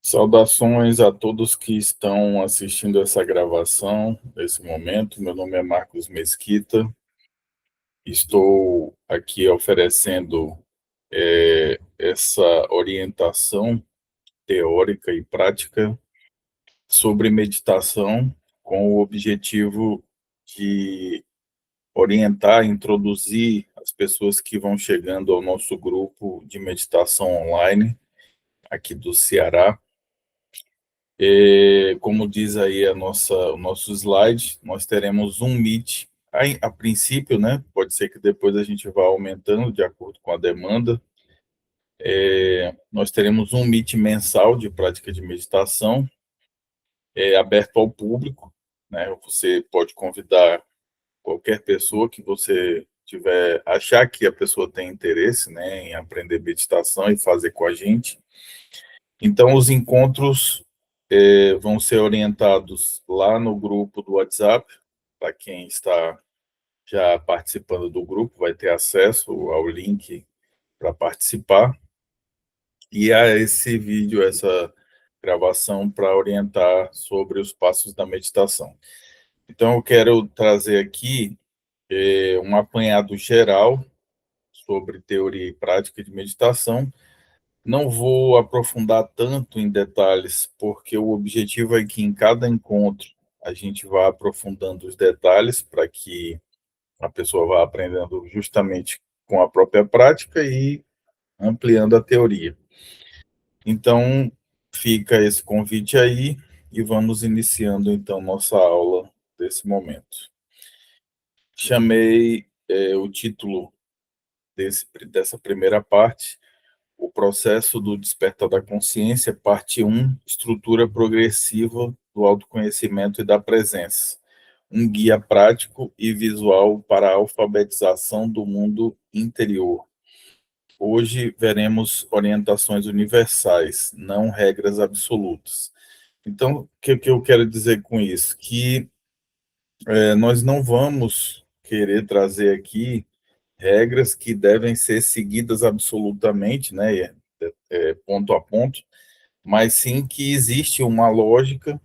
Saudações a todos que estão assistindo essa gravação nesse momento. Meu nome é Marcos Mesquita. Estou aqui oferecendo essa orientação teórica e prática sobre meditação, com o objetivo de orientar, introduzir as pessoas que vão chegando ao nosso grupo de meditação online aqui do Ceará. Como diz aí o nosso slide, nós teremos um Meet, a princípio, né? Pode ser que depois a gente vá aumentando de acordo com a demanda. Nós teremos um Meet mensal de prática de meditação, aberto ao público, né? Você pode convidar qualquer pessoa que você tiver, achar que a pessoa tem interesse, né, em aprender meditação e fazer com a gente. Então, os encontros vão ser orientados lá no grupo do WhatsApp, para quem está já participando do grupo, vai ter acesso ao link para participar, e a esse vídeo, essa gravação para orientar sobre os passos da meditação. Então, eu quero trazer aqui um apanhado geral sobre teoria e prática de meditação. Não vou aprofundar tanto em detalhes, porque o objetivo é que em cada encontro a gente vá aprofundando os detalhes para que a pessoa vá aprendendo justamente com a própria prática e ampliando a teoria. Então, fica esse convite aí e vamos iniciando então nossa aula desse momento. Chamei o título dessa primeira parte, o processo do despertar da consciência, parte 1, estrutura progressiva do autoconhecimento e da presença. Um guia prático e visual para a alfabetização do mundo interior. Hoje veremos orientações universais, não regras absolutas. Então, o que eu quero dizer com isso? Que nós não vamos querer trazer aqui regras que devem ser seguidas absolutamente, né, ponto a ponto, mas sim que existe uma lógica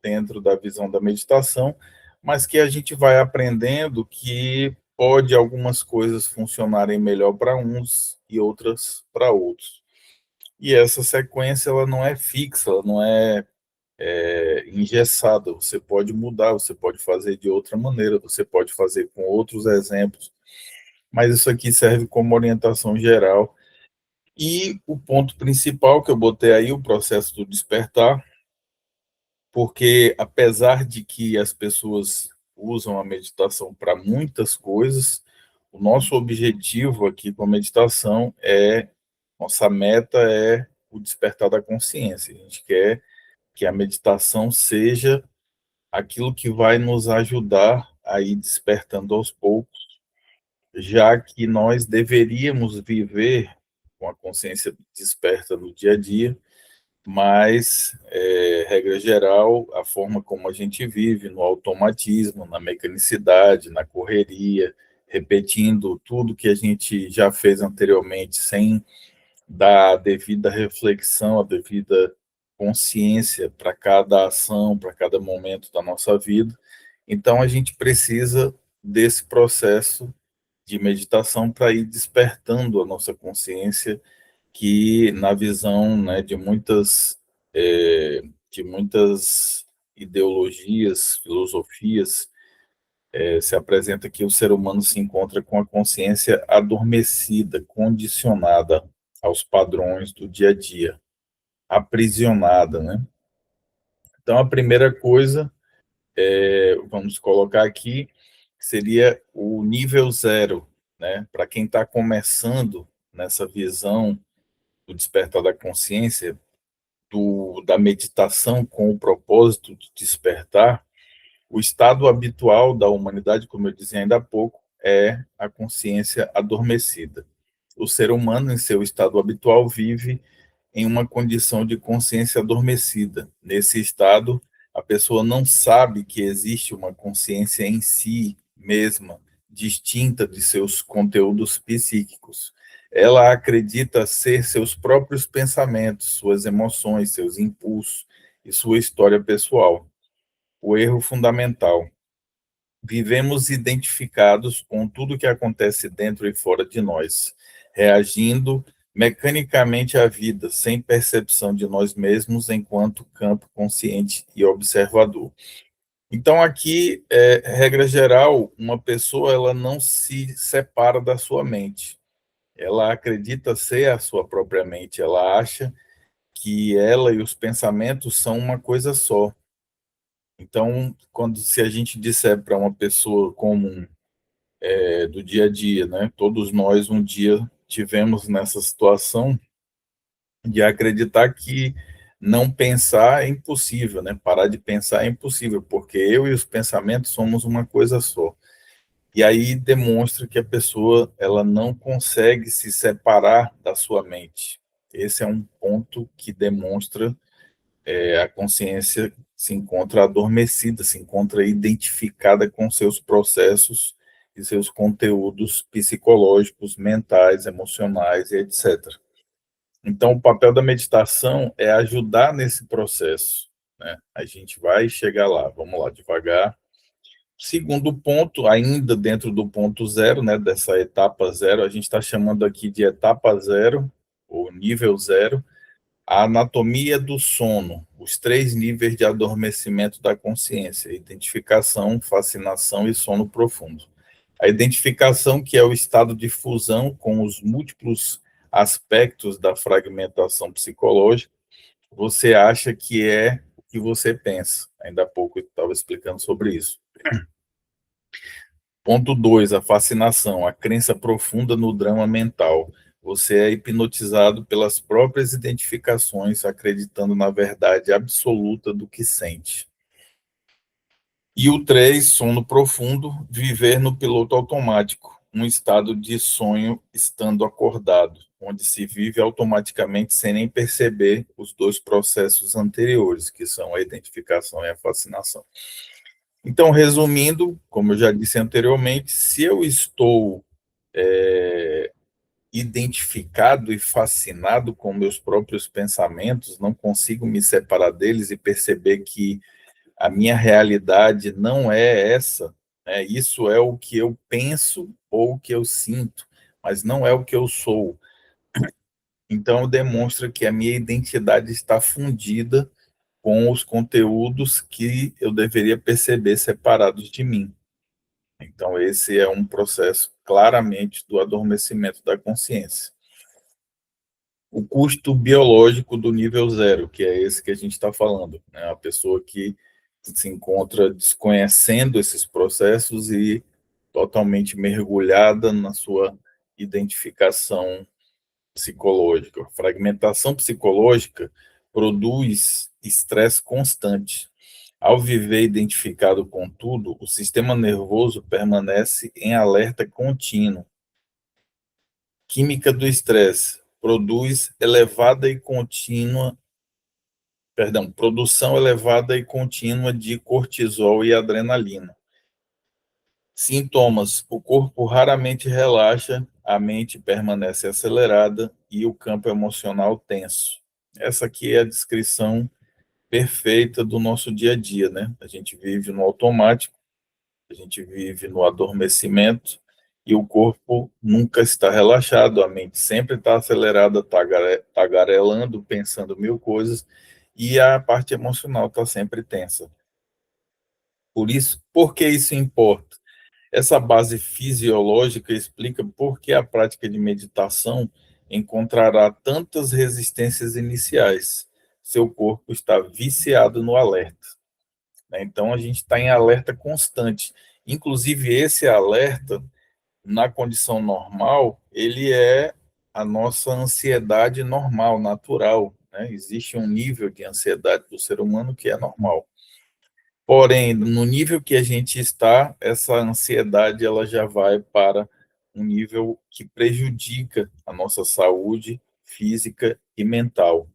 dentro da visão da meditação, mas que a gente vai aprendendo que pode algumas coisas funcionarem melhor para uns e outras para outros. E essa sequência ela não é fixa, ela não é engessada, você pode mudar, você pode fazer de outra maneira, você pode fazer com outros exemplos, mas isso aqui serve como orientação geral. E o ponto principal que eu botei aí, o processo do despertar, porque apesar de que as pessoas usam a meditação para muitas coisas, o nosso objetivo aqui com a meditação nossa meta é o despertar da consciência. A gente quer que a meditação seja aquilo que vai nos ajudar a ir despertando aos poucos, já que nós deveríamos viver com a consciência desperta no dia a dia, mas, regra geral, a forma como a gente vive, no automatismo, na mecanicidade, na correria, repetindo tudo que a gente já fez anteriormente, sem dar a devida reflexão, a devida consciência para cada ação, para cada momento da nossa vida. Então, a gente precisa desse processo de meditação para ir despertando a nossa consciência, que na visão, né, de muitas ideologias, filosofias, se apresenta que o ser humano se encontra com a consciência adormecida, condicionada aos padrões do dia a dia, aprisionada, né? Então, a primeira coisa, vamos colocar aqui, seria o nível zero, né? Para quem está começando nessa visão do despertar da consciência, da meditação com o propósito de despertar, o estado habitual da humanidade, como eu dizia ainda há pouco, é a consciência adormecida. O ser humano, em seu estado habitual, vive em uma condição de consciência adormecida. Nesse estado, a pessoa não sabe que existe uma consciência em si mesma, distinta de seus conteúdos psíquicos. ela acredita ser seus próprios pensamentos, suas emoções, seus impulsos e sua história pessoal. O erro fundamental: vivemos identificados com tudo que acontece dentro e fora de nós, reagindo mecanicamente à vida, sem percepção de nós mesmos enquanto campo consciente e observador. Então, aqui, regra geral, uma pessoa ela não se separa da sua mente. Ela acredita ser a sua própria mente. Ela acha que ela e os pensamentos são uma coisa só. Então, se a gente disser para uma pessoa comum, do dia a dia, né? Todos nós um dia tivemos nessa situação de acreditar que não pensar é impossível, né? Parar de pensar é impossível, porque eu e os pensamentos somos uma coisa só. E aí demonstra que a pessoa ela não consegue se separar da sua mente. Esse é um ponto que demonstra a consciência se encontra adormecida, se encontra identificada com seus processos e seus conteúdos psicológicos, mentais, emocionais e etc. Então, o papel da meditação é ajudar nesse processo, né? A gente vai chegar lá, vamos lá, devagar. Segundo ponto, ainda dentro do ponto zero, né, dessa etapa zero, a gente está chamando aqui de etapa zero, ou nível zero, a anatomia do sono, os 3 níveis de adormecimento da consciência: identificação, fascinação e sono profundo. A identificação, que é o estado de fusão com os múltiplos aspectos da fragmentação psicológica, você acha que é o que você pensa. Ainda há pouco eu estava explicando sobre isso. Ponto 2, a fascinação, a crença profunda no drama mental. Você é hipnotizado pelas próprias identificações, acreditando na verdade absoluta do que sente. E o 3, sono profundo, viver no piloto automático, um estado de sonho estando acordado, onde se vive automaticamente sem nem perceber os 2 processos anteriores, que são a identificação e a fascinação. Então, resumindo, como eu já disse anteriormente, se eu estou identificado e fascinado com meus próprios pensamentos, não consigo me separar deles e perceber que a minha realidade não é essa, né? Isso é o que eu penso ou o que eu sinto, mas não é o que eu sou. Então, demonstra que a minha identidade está fundida com os conteúdos que eu deveria perceber separados de mim. Então, esse é um processo claramente do adormecimento da consciência. O custo biológico do nível zero, que é esse que a gente está falando, né? A pessoa que se encontra desconhecendo esses processos e totalmente mergulhada na sua identificação psicológica. A fragmentação psicológica produz estresse constante. Ao viver identificado com tudo, o sistema nervoso permanece em alerta contínuo. Química do estresse produz elevada e contínua, perdão, produção elevada e contínua de cortisol e adrenalina. Sintomas: o corpo raramente relaxa, a mente permanece acelerada e o campo emocional tenso. Essa aqui é a descrição perfeita do nosso dia a dia, né? A gente vive no automático, a gente vive no adormecimento e o corpo nunca está relaxado, a mente sempre está acelerada, tagarelando, pensando mil coisas, e a parte emocional está sempre tensa. Por que isso importa? Essa base fisiológica explica por que a prática de meditação encontrará tantas resistências iniciais. Seu corpo está viciado no alerta, né? Então, a gente está em alerta constante. Inclusive, esse alerta, na condição normal, ele é a nossa ansiedade normal, natural, né? Existe um nível de ansiedade do ser humano que é normal. Porém, no nível que a gente está, essa ansiedade ela já vai para um nível que prejudica a nossa saúde física e mental.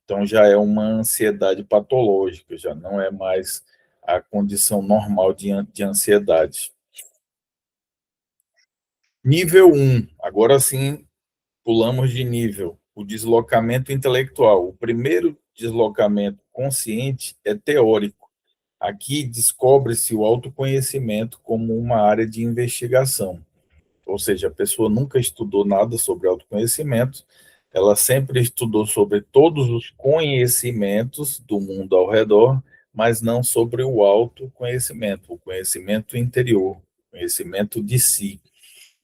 Então, já é uma ansiedade patológica, já não é mais a condição normal de ansiedade. Nível 1, agora sim, pulamos de nível. O deslocamento intelectual. O primeiro deslocamento consciente é teórico. Aqui descobre-se o autoconhecimento como uma área de investigação. Ou seja, a pessoa nunca estudou nada sobre autoconhecimento, ela sempre estudou sobre todos os conhecimentos do mundo ao redor, mas não sobre o autoconhecimento, o conhecimento interior, o conhecimento de si.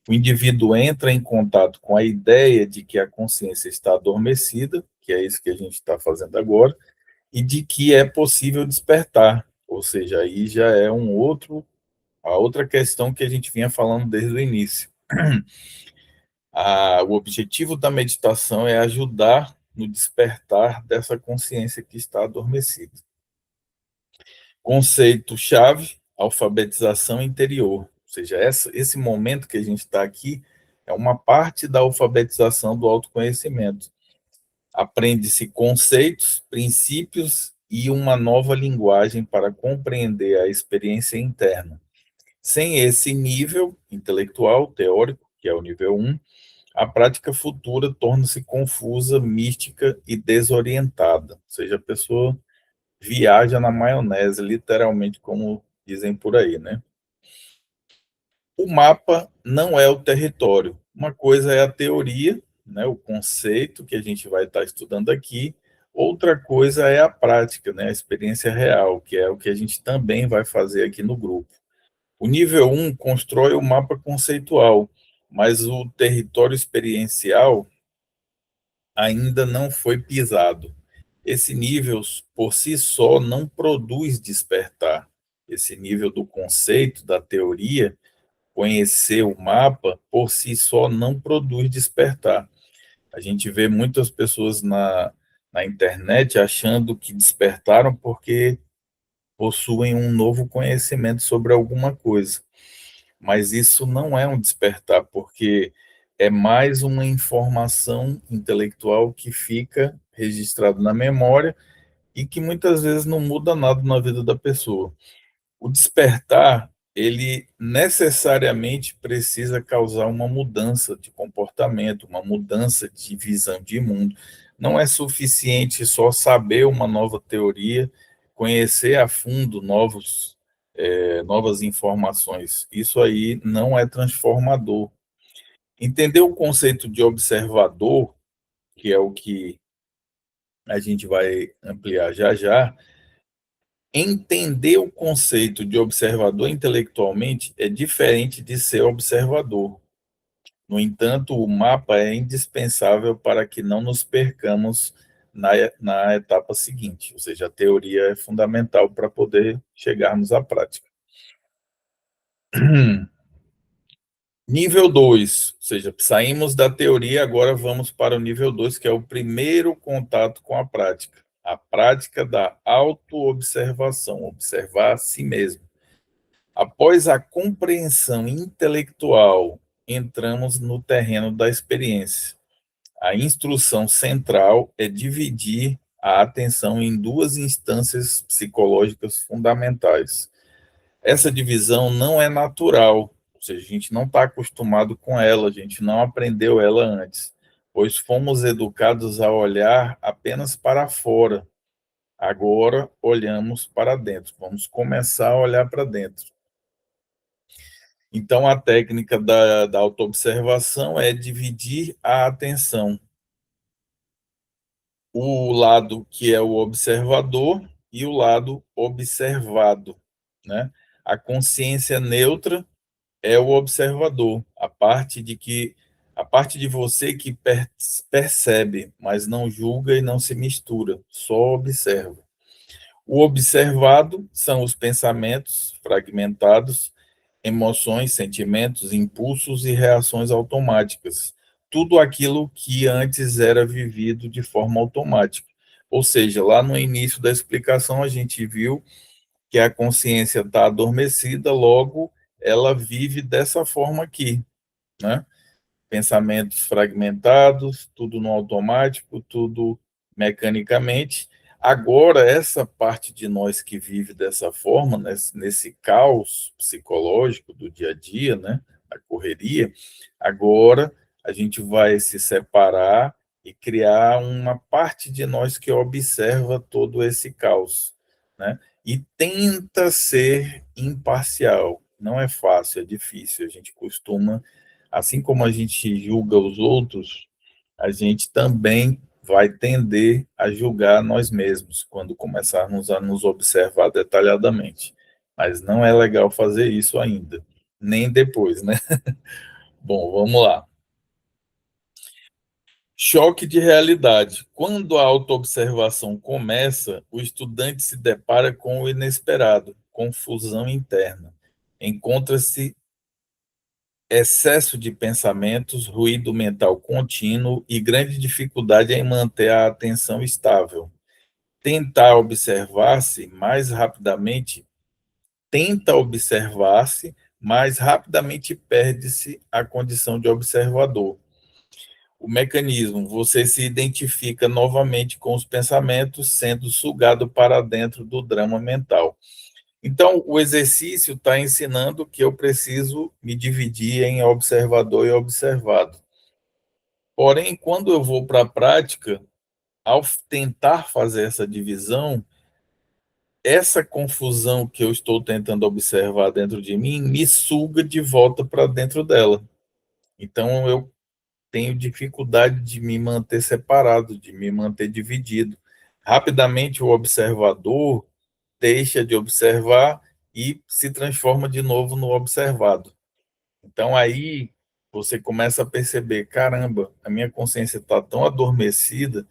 O indivíduo entra em contato com a ideia de que a consciência está adormecida, que é isso que a gente está fazendo agora, e de que é possível despertar, ou seja, aí já é a outra questão que a gente vinha falando desde o início. O objetivo da meditação é ajudar no despertar dessa consciência que está adormecida. Conceito-chave, alfabetização interior. Ou seja, esse momento que a gente está aqui é uma parte da alfabetização do autoconhecimento. Aprende-se conceitos, princípios e uma nova linguagem para compreender a experiência interna. Sem esse nível intelectual, teórico, que é o nível 1, a prática futura torna-se confusa, mística e desorientada. Ou seja, a pessoa viaja na maionese, literalmente, como dizem por aí, né? O mapa não é o território. Uma coisa é a teoria, né, o conceito que a gente vai estar estudando aqui. Outra coisa é a prática, né, a experiência real, que é o que a gente também vai fazer aqui no grupo. O nível 1 constrói o mapa conceitual, mas o território experiencial ainda não foi pisado. Esse nível, por si só, não produz despertar. Esse nível do conceito, da teoria, conhecer o mapa, por si só, não produz despertar. A gente vê muitas pessoas na internet achando que despertaram porque possuem um novo conhecimento sobre alguma coisa. Mas isso não é um despertar, porque é mais uma informação intelectual que fica registrado na memória e que muitas vezes não muda nada na vida da pessoa. O despertar, ele necessariamente precisa causar uma mudança de comportamento, uma mudança de visão de mundo. Não é suficiente só saber uma nova teoria, conhecer a fundo novas informações. Isso aí não é transformador. Entender o conceito de observador, que é o que a gente vai ampliar já já, entender o conceito de observador intelectualmente é diferente de ser observador. No entanto, o mapa é indispensável para que não nos percamos na etapa seguinte, ou seja, a teoria é fundamental para poder chegarmos à prática. Nível 2, ou seja, saímos da teoria, agora vamos para o nível 2, que é o primeiro contato com a prática da autoobservação, observar a si mesmo. Após a compreensão intelectual, entramos no terreno da experiência. A instrução central é dividir a atenção em duas instâncias psicológicas fundamentais. Essa divisão não é natural, ou seja, a gente não está acostumado com ela, a gente não aprendeu ela antes, pois fomos educados a olhar apenas para fora. Agora olhamos para dentro, vamos começar a olhar para dentro. Então, a técnica da autoobservação é dividir a atenção. O lado que é o observador e o lado observado, né? A consciência neutra é o observador, a parte de você que percebe, mas não julga e não se mistura, só observa. O observado são os pensamentos fragmentados, emoções, sentimentos, impulsos e reações automáticas. Tudo aquilo que antes era vivido de forma automática. Ou seja, lá no início da explicação, a gente viu que a consciência está adormecida, logo ela vive dessa forma aqui, né? Pensamentos fragmentados, tudo no automático, tudo mecanicamente. Agora, essa parte de nós que vive dessa forma, nesse caos psicológico do dia a dia, né, da correria, agora a gente vai se separar e criar uma parte de nós que observa todo esse caos, né? E tenta ser imparcial. Não é fácil, é difícil. A gente costuma, assim como a gente julga os outros, a gente também vai tender a julgar nós mesmos quando começarmos a nos observar detalhadamente. Mas não é legal fazer isso ainda, nem depois, né? Bom, vamos lá. Choque de realidade. Quando a autoobservação começa, o estudante se depara com o inesperado, confusão interna. Encontra-se excesso de pensamentos, ruído mental contínuo e grande dificuldade em manter a atenção estável. Tentar observar-se mais rapidamente, tenta observar-se, mais rapidamente perde-se a condição de observador. O mecanismo, você se identifica novamente com os pensamentos, sendo sugado para dentro do drama mental. Então, o exercício está ensinando que eu preciso me dividir em observador e observado. Porém, quando eu vou para a prática, ao tentar fazer essa divisão, essa confusão que eu estou tentando observar dentro de mim me suga de volta para dentro dela. Então, eu tenho dificuldade de me manter separado, de me manter dividido. Rapidamente, o observador deixa de observar e se transforma de novo no observado. Então, aí você começa a perceber: caramba, a minha consciência está tão adormecida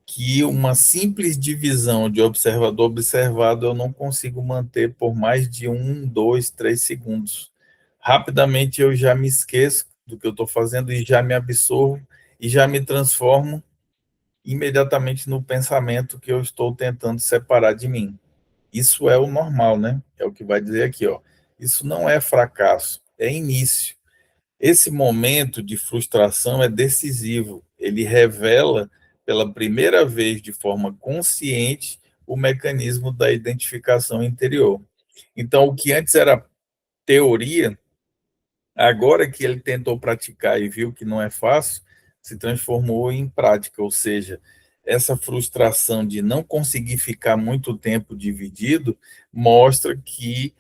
que uma simples divisão de observador-observado eu não consigo manter por mais de 1, 2, 3 segundos. Rapidamente eu já me esqueço do que eu estou fazendo e já me absorvo e já me transformo imediatamente no pensamento que eu estou tentando separar de mim. Isso é o normal, né? É o que vai dizer aqui, ó. Isso não é fracasso, é início. Esse momento de frustração é decisivo. Ele revela pela primeira vez de forma consciente o mecanismo da identificação interior. Então, o que antes era teoria, agora que ele tentou praticar e viu que não é fácil, se transformou em prática, ou seja, essa frustração de não conseguir ficar muito tempo dividido mostra que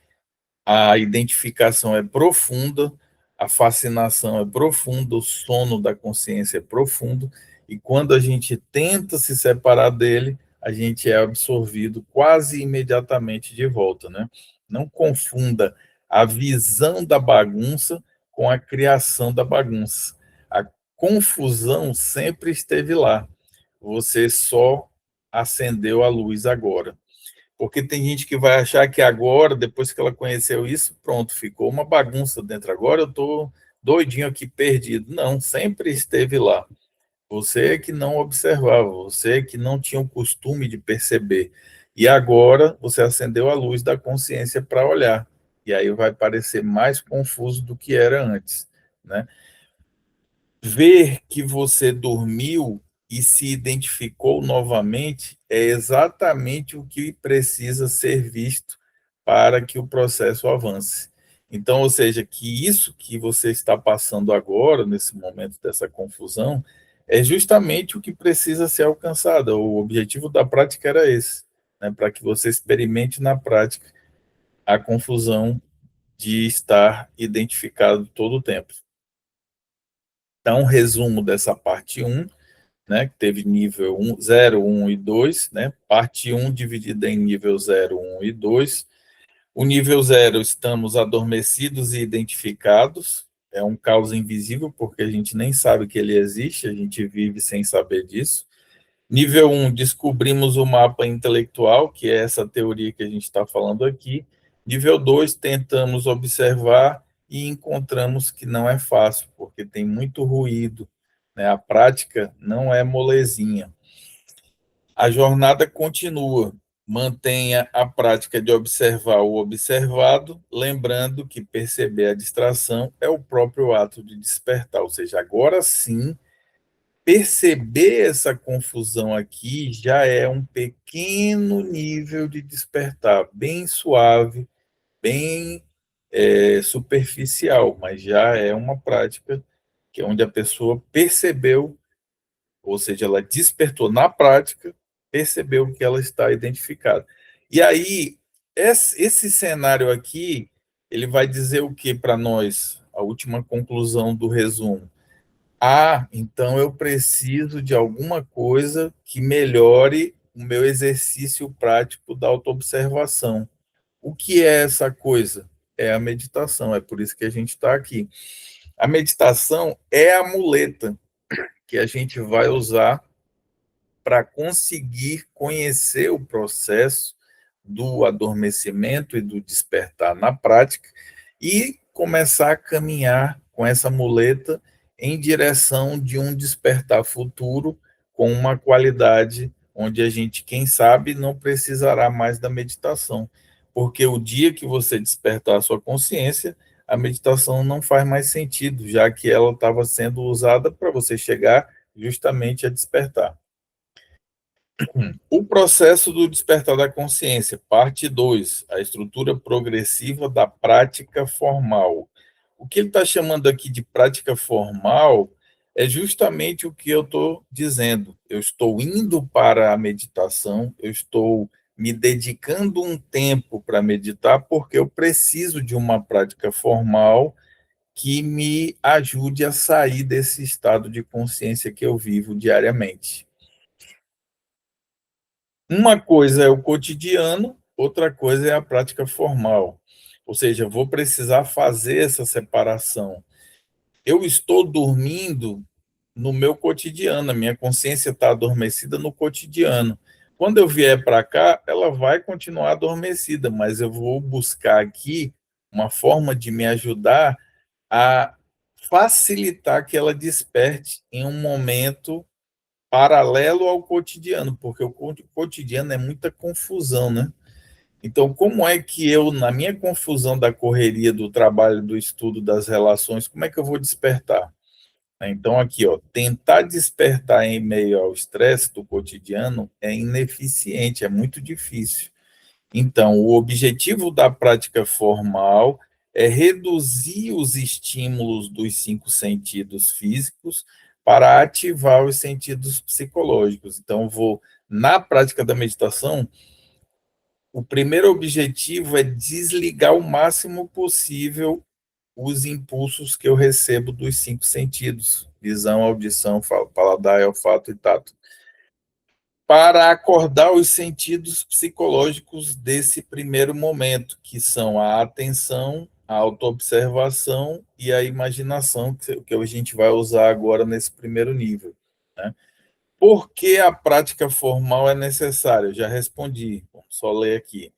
a identificação é profunda, a fascinação é profunda, o sono da consciência é profundo, e quando a gente tenta se separar dele, a gente é absorvido quase imediatamente de volta, né? Não confunda a visão da bagunça com a criação da bagunça. A confusão sempre esteve lá. Você só acendeu a luz agora. Porque tem gente que vai achar que agora, depois que ela conheceu isso, pronto, ficou uma bagunça dentro. Agora eu estou doidinho aqui, perdido. Não, sempre esteve lá. Você é que não observava, você é que não tinha o costume de perceber. E agora você acendeu a luz da consciência para olhar. E aí vai parecer mais confuso do que era antes, né? Ver que você dormiu e se identificou novamente é exatamente o que precisa ser visto para que o processo avance. Então, ou seja, que isso que você está passando agora, nesse momento dessa confusão, é justamente o que precisa ser alcançado. O objetivo da prática era esse, né, para que você experimente na prática a confusão de estar identificado todo o tempo. Então, um resumo dessa parte um, né, que teve nível 1, 0, 1 e 2, né, parte um dividida em nível 0, 1 e 2. O nível 0, estamos adormecidos e identificados, é um caos invisível, porque a gente nem sabe que ele existe, a gente vive sem saber disso. Nível 1, descobrimos o mapa intelectual, que é essa teoria que a gente está falando aqui. Nível 2, tentamos observar e encontramos que não é fácil, porque tem muito ruído, né? A prática não é molezinha. A jornada continua. Mantenha a prática de observar o observado, lembrando que perceber a distração é o próprio ato de despertar, ou seja, agora sim perceber essa confusão aqui já é um pequeno nível de despertar, bem suave, bem superficial, mas já é uma prática que é onde a pessoa percebeu, ou seja, ela despertou na prática, percebeu que ela está identificada. E aí, esse cenário aqui, ele vai dizer o que para nós? A última conclusão do resumo. Ah, então eu preciso de alguma coisa que melhore o meu exercício prático da autoobservação. O que é essa coisa? É a meditação, é por isso que a gente está aqui. A meditação é a muleta que a gente vai usar para conseguir conhecer o processo do adormecimento e do despertar na prática e começar a caminhar com essa muleta em direção de um despertar futuro com uma qualidade onde a gente, quem sabe, não precisará mais da meditação. Porque o dia que você despertar a sua consciência, a meditação não faz mais sentido, já que ela estava sendo usada para você chegar justamente a despertar. O processo do despertar da consciência, parte 2, a estrutura progressiva da prática formal. O que ele está chamando aqui de prática formal é justamente o que eu estou dizendo. Eu estou indo para a meditação, eu estou me dedicando um tempo para meditar, porque eu preciso de uma prática formal que me ajude a sair desse estado de consciência que eu vivo diariamente. Uma coisa é o cotidiano, outra coisa é a prática formal. Ou seja, vou precisar fazer essa separação. Eu estou dormindo no meu cotidiano, a minha consciência está adormecida no cotidiano. Quando eu vier para cá, ela vai continuar adormecida, mas eu vou buscar aqui uma forma de me ajudar a facilitar que ela desperte em um momento paralelo ao cotidiano, porque o cotidiano é muita confusão, né? Então, como é que eu, na minha confusão da correria, do trabalho, do estudo, das relações, como é que eu vou despertar? Então, aqui, ó, tentar despertar em meio ao estresse do cotidiano é ineficiente, é muito difícil. Então, o objetivo da prática formal é reduzir os estímulos dos cinco sentidos físicos para ativar os sentidos psicológicos. Então, na prática da meditação, o primeiro objetivo é desligar o máximo possível os impulsos que eu recebo dos cinco sentidos: visão, audição, paladar, olfato e tato, para acordar os sentidos psicológicos desse primeiro momento, que são a atenção, a autoobservação e a imaginação, que a gente vai usar agora nesse primeiro nível, né? Por que a prática formal é necessária? Eu já respondi, vamos só ler aqui.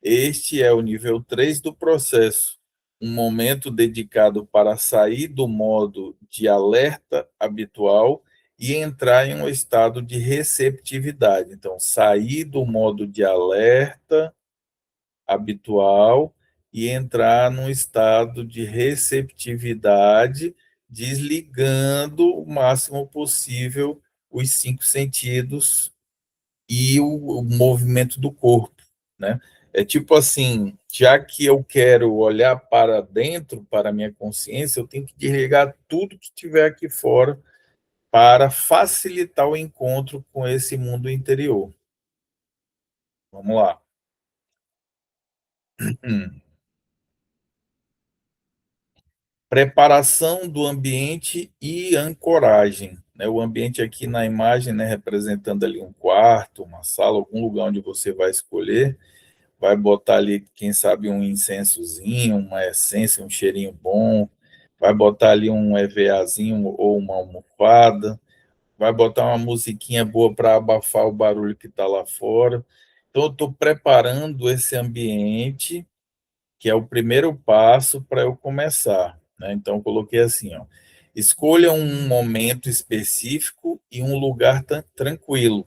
Este é o nível 3 do processo, um momento dedicado para sair do modo de alerta habitual e entrar em um estado de receptividade. Então, sair do modo de alerta habitual e entrar num estado de receptividade, desligando o máximo possível os cinco sentidos e o movimento do corpo, né? É tipo assim, já que eu quero olhar para dentro, para a minha consciência, eu tenho que desligar tudo que estiver aqui fora para facilitar o encontro com esse mundo interior. Vamos lá. Preparação do ambiente e ancoragem, né? O ambiente aqui na imagem, né, representando ali um quarto, uma sala, algum lugar onde você vai escolher, vai botar ali, quem sabe, um incensozinho, uma essência, um cheirinho bom, vai botar ali um EVAzinho ou uma almofada, vai botar uma musiquinha boa para abafar o barulho que está lá fora. Então, eu estou preparando esse ambiente, que é o primeiro passo para eu começar, né? Então, eu coloquei assim, ó, escolha um momento específico e um lugar tranquilo.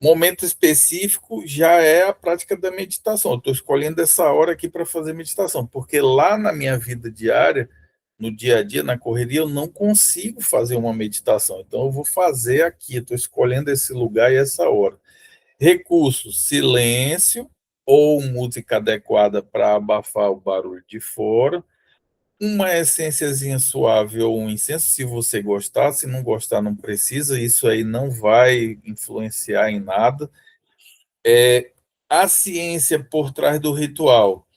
Momento específico já é a prática da meditação. Eu estou escolhendo essa hora aqui para fazer meditação, porque lá na minha vida diária, no dia a dia, na correria, eu não consigo fazer uma meditação. Então, eu vou fazer aqui, estou escolhendo esse lugar e essa hora. Recursos: silêncio ou música adequada para abafar o barulho de fora, uma essênciazinha suave ou um incenso, se você gostar, se não gostar, não precisa, isso aí não vai influenciar em nada. A ciência por trás do ritual.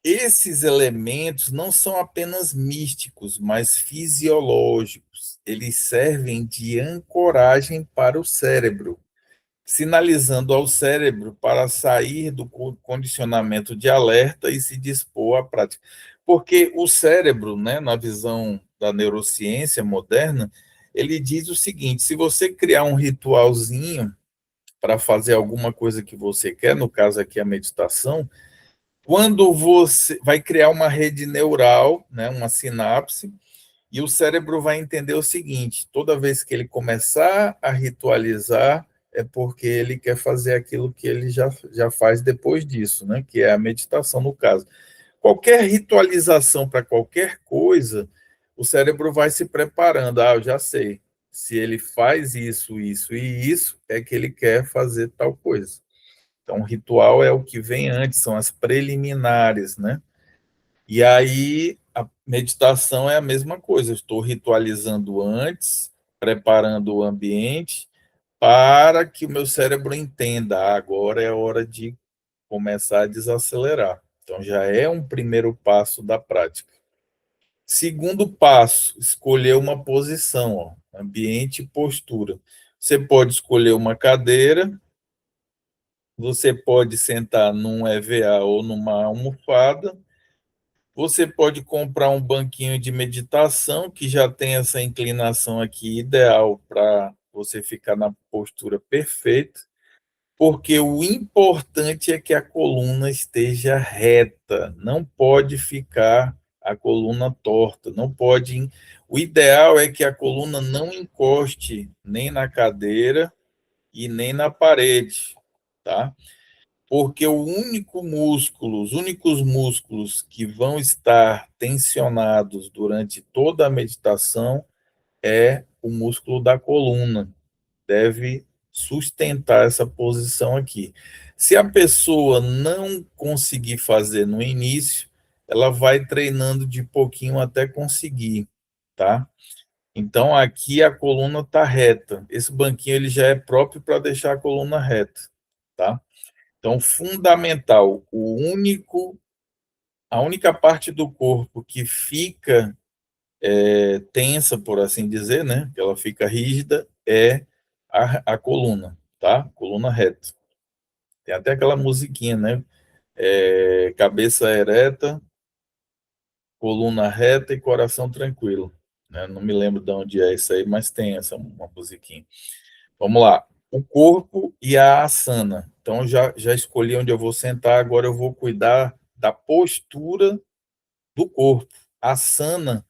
Esses elementos não são apenas místicos, mas fisiológicos. Eles servem de ancoragem para o cérebro, sinalizando ao cérebro para sair do condicionamento de alerta e se dispor à prática. Porque o cérebro, né, na visão da neurociência moderna, ele diz o seguinte: se você criar um ritualzinho para fazer alguma coisa que você quer, no caso aqui a meditação, quando você vai criar uma rede neural, né, uma sinapse, e o cérebro vai entender o seguinte: toda vez que ele começar a ritualizar, é porque ele quer fazer aquilo que ele já faz depois disso, né? Que é a meditação, no caso. Qualquer ritualização para qualquer coisa, o cérebro vai se preparando. Ah, eu já sei. Se ele faz isso, isso e isso, é que ele quer fazer tal coisa. Então, o ritual é o que vem antes, são as preliminares, né? E aí a meditação é a mesma coisa, eu estou ritualizando antes, preparando o ambiente para que o meu cérebro entenda, agora é hora de começar a desacelerar. Então já é um primeiro passo da prática. Segundo passo, escolher uma posição, ó, ambiente e postura. Você pode escolher uma cadeira, você pode sentar num EVA ou numa almofada. Você pode comprar um banquinho de meditação que já tem essa inclinação aqui ideal para você ficar na postura perfeita, porque o importante é que a coluna esteja reta, não pode ficar a coluna torta, não pode. O ideal é que a coluna não encoste nem na cadeira e nem na parede, tá? Porque os únicos músculos que vão estar tensionados durante toda a meditação é o músculo da coluna. Deve sustentar essa posição aqui. Se a pessoa não conseguir fazer no início, ela vai treinando de pouquinho até conseguir, tá? Então aqui a coluna está reta. Esse banquinho ele já é próprio para deixar a coluna reta, tá? Então, fundamental, a única parte do corpo que fica tensa, por assim dizer, né? Que ela fica rígida, é a coluna, tá? Coluna reta. Tem até aquela musiquinha, né? Cabeça ereta, coluna reta e coração tranquilo. Né? Não me lembro de onde é isso aí, mas tem essa uma musiquinha. Vamos lá. O corpo e a asana. Então, já escolhi onde eu vou sentar, agora eu vou cuidar da postura do corpo. Asana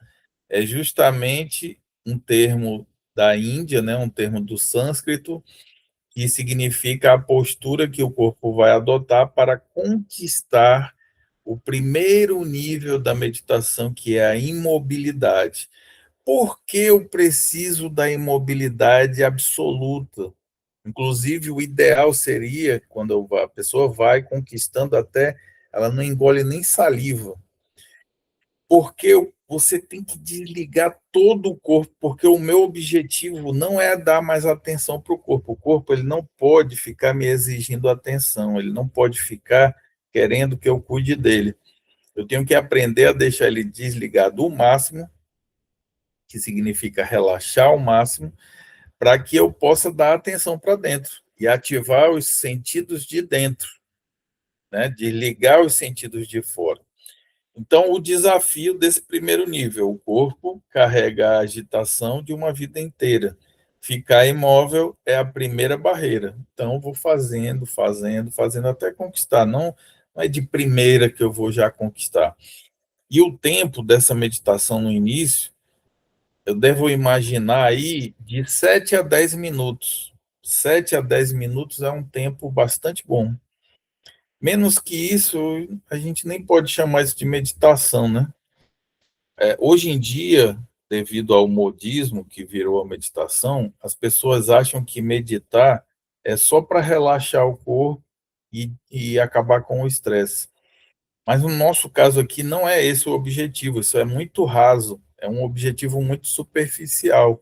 é justamente um termo da Índia, né, um termo do sânscrito, que significa a postura que o corpo vai adotar para conquistar o primeiro nível da meditação, que é a imobilidade. Por que eu preciso da imobilidade absoluta? Inclusive, o ideal seria quando a pessoa vai conquistando até ela não engole nem saliva, porque você tem que desligar todo o corpo, porque o meu objetivo não é dar mais atenção para o corpo. O corpo ele não pode ficar me exigindo atenção, ele não pode ficar querendo que eu cuide dele. Eu tenho que aprender a deixar ele desligado o máximo, que significa relaxar ao máximo, para que eu possa dar atenção para dentro e ativar os sentidos de dentro, né? Desligar os sentidos de fora. Então, o desafio desse primeiro nível, o corpo carrega a agitação de uma vida inteira. Ficar imóvel é a primeira barreira. Então, vou fazendo, fazendo, fazendo até conquistar. Não é de primeira que eu vou já conquistar. E o tempo dessa meditação no início, eu devo imaginar aí de 7 a 10 minutos. 7 a 10 minutos é um tempo bastante bom. Menos que isso, a gente nem pode chamar isso de meditação, né? Hoje em dia, devido ao modismo que virou a meditação, as pessoas acham que meditar é só para relaxar o corpo e acabar com o estresse. Mas no nosso caso aqui não é esse o objetivo, isso é muito raso, é um objetivo muito superficial.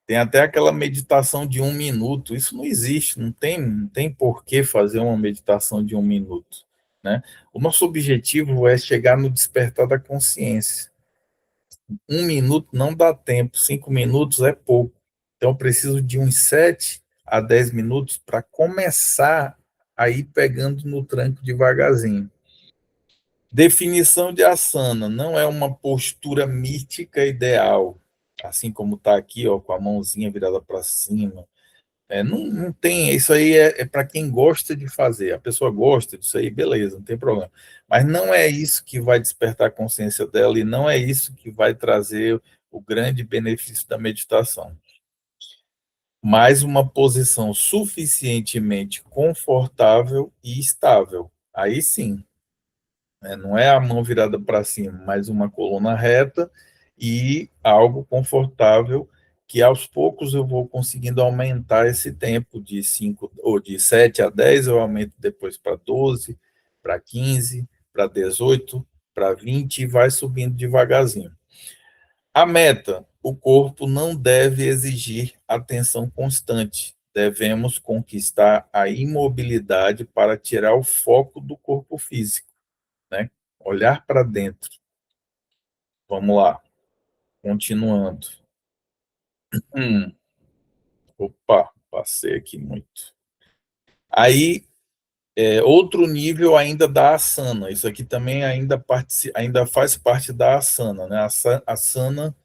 Tem até aquela meditação de 1 minuto, isso não existe, não tem por que fazer uma meditação de 1 minuto, né? O nosso objetivo é chegar no despertar da consciência. 1 minuto não dá tempo, 5 minutos é pouco. Então, eu preciso de uns 7 a 10 minutos para começar a ir pegando no tranco devagarzinho. Definição de asana não é uma postura mística ideal, assim como está aqui, ó, com a mãozinha virada para cima. Não tem, isso aí é para quem gosta de fazer. A pessoa gosta disso aí, beleza, não tem problema. Mas não é isso que vai despertar a consciência dela e não é isso que vai trazer o grande benefício da meditação. Mas uma posição suficientemente confortável e estável. Aí sim, né? Não é a mão virada para cima, mas uma coluna reta e algo confortável que aos poucos eu vou conseguindo aumentar esse tempo de 5 ou de 7 a 10, eu aumento depois para 12, para 15, para 18, para 20 e vai subindo devagarzinho. A meta, o corpo não deve exigir atenção constante. Devemos conquistar a imobilidade para tirar o foco do corpo físico, né? Olhar para dentro. Vamos lá, continuando. Hum, opa, passei aqui muito. Aí, outro nível ainda da asana. Isso aqui também ainda faz parte da asana, né? A asana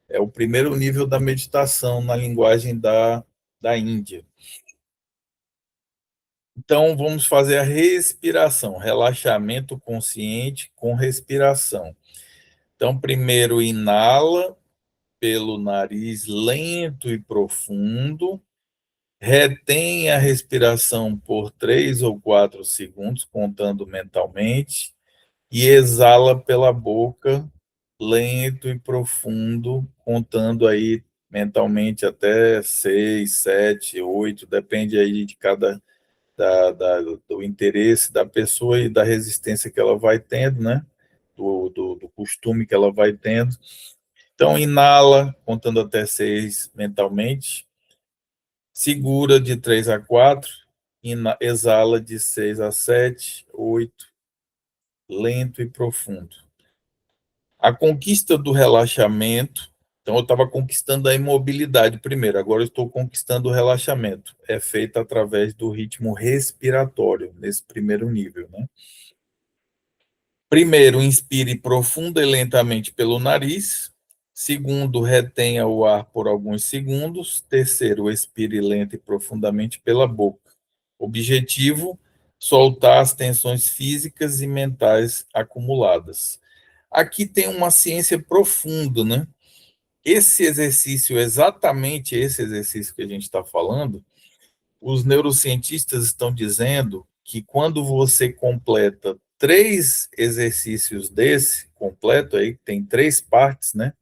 é o primeiro nível da meditação na linguagem da Índia. Então, vamos fazer a respiração, relaxamento consciente com respiração. Então, primeiro inala pelo nariz lento e profundo, retém a respiração por 3 ou 4 segundos, contando mentalmente, e exala pela boca, lento e profundo, contando aí mentalmente até 6, 7, 8, depende aí de cada do interesse da pessoa e da resistência que ela vai tendo, né? Do costume que ela vai tendo. Então, inala, contando até 6 mentalmente, segura de 3 a 4, exala de 6 a 7, 8, lento e profundo. A conquista do relaxamento, então eu estava conquistando a imobilidade primeiro, agora eu estou conquistando o relaxamento. É feita através do ritmo respiratório, nesse primeiro nível, né? Primeiro, inspire profunda e lentamente pelo nariz. Segundo, retenha o ar por alguns segundos. Terceiro, expire lenta e profundamente pela boca. Objetivo: soltar as tensões físicas e mentais acumuladas. Aqui tem uma ciência profunda, né? Esse exercício, exatamente esse exercício que a gente está falando, os neurocientistas estão dizendo que quando você completa 3 exercícios desse completo, aí tem 3 partes, né?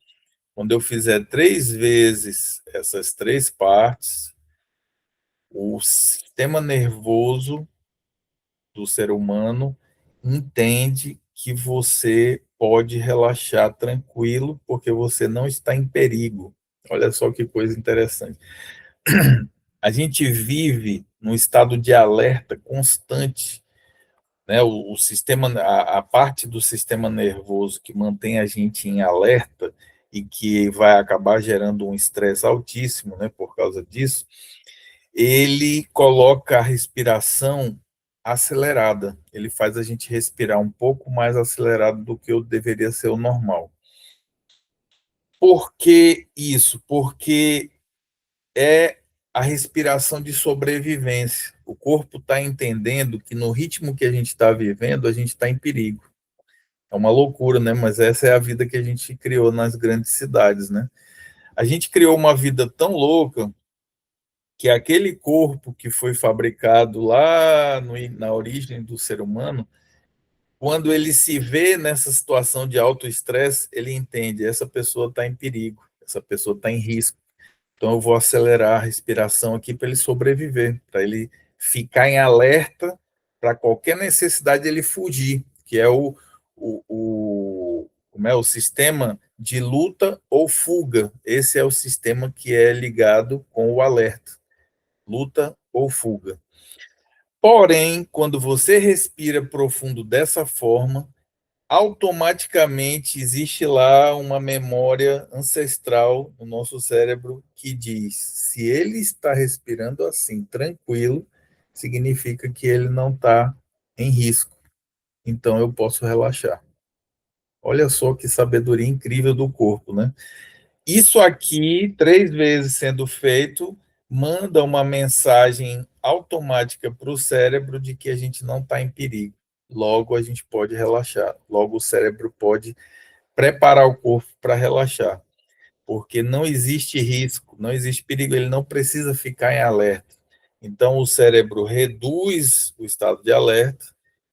Quando eu fizer 3 vezes essas 3 partes, o sistema nervoso do ser humano entende que você pode relaxar tranquilo, porque você não está em perigo. Olha só que coisa interessante. A gente vive num estado de alerta constante, né? O sistema, a parte do sistema nervoso que mantém a gente em alerta e que vai acabar gerando um estresse altíssimo, né, por causa disso, ele coloca a respiração acelerada. Ele faz a gente respirar um pouco mais acelerado do que deveria ser o normal. Por que isso? Porque é a respiração de sobrevivência. O corpo está entendendo que no ritmo que a gente está vivendo, a gente está em perigo. É uma loucura, né? Mas essa é a vida que a gente criou nas grandes cidades, né? A gente criou uma vida tão louca que aquele corpo que foi fabricado lá na origem do ser humano, quando ele se vê nessa situação de alto estresse, ele entende, essa pessoa está em perigo, essa pessoa está em risco. Então eu vou acelerar a respiração aqui para ele sobreviver, para ele ficar em alerta para qualquer necessidade ele fugir, que é como é o sistema de luta ou fuga. Esse é o sistema que é ligado com o alerta, luta ou fuga. Porém, quando você respira profundo dessa forma, automaticamente existe lá uma memória ancestral no nosso cérebro que diz: se ele está respirando assim, tranquilo, significa que ele não está em risco. Então eu posso relaxar. Olha só que sabedoria incrível do corpo, né? Isso aqui, 3 vezes sendo feito, manda uma mensagem automática para o cérebro de que a gente não está em perigo. Logo, a gente pode relaxar. Logo, o cérebro pode preparar o corpo para relaxar. Porque não existe risco, não existe perigo, ele não precisa ficar em alerta. Então, o cérebro reduz o estado de alerta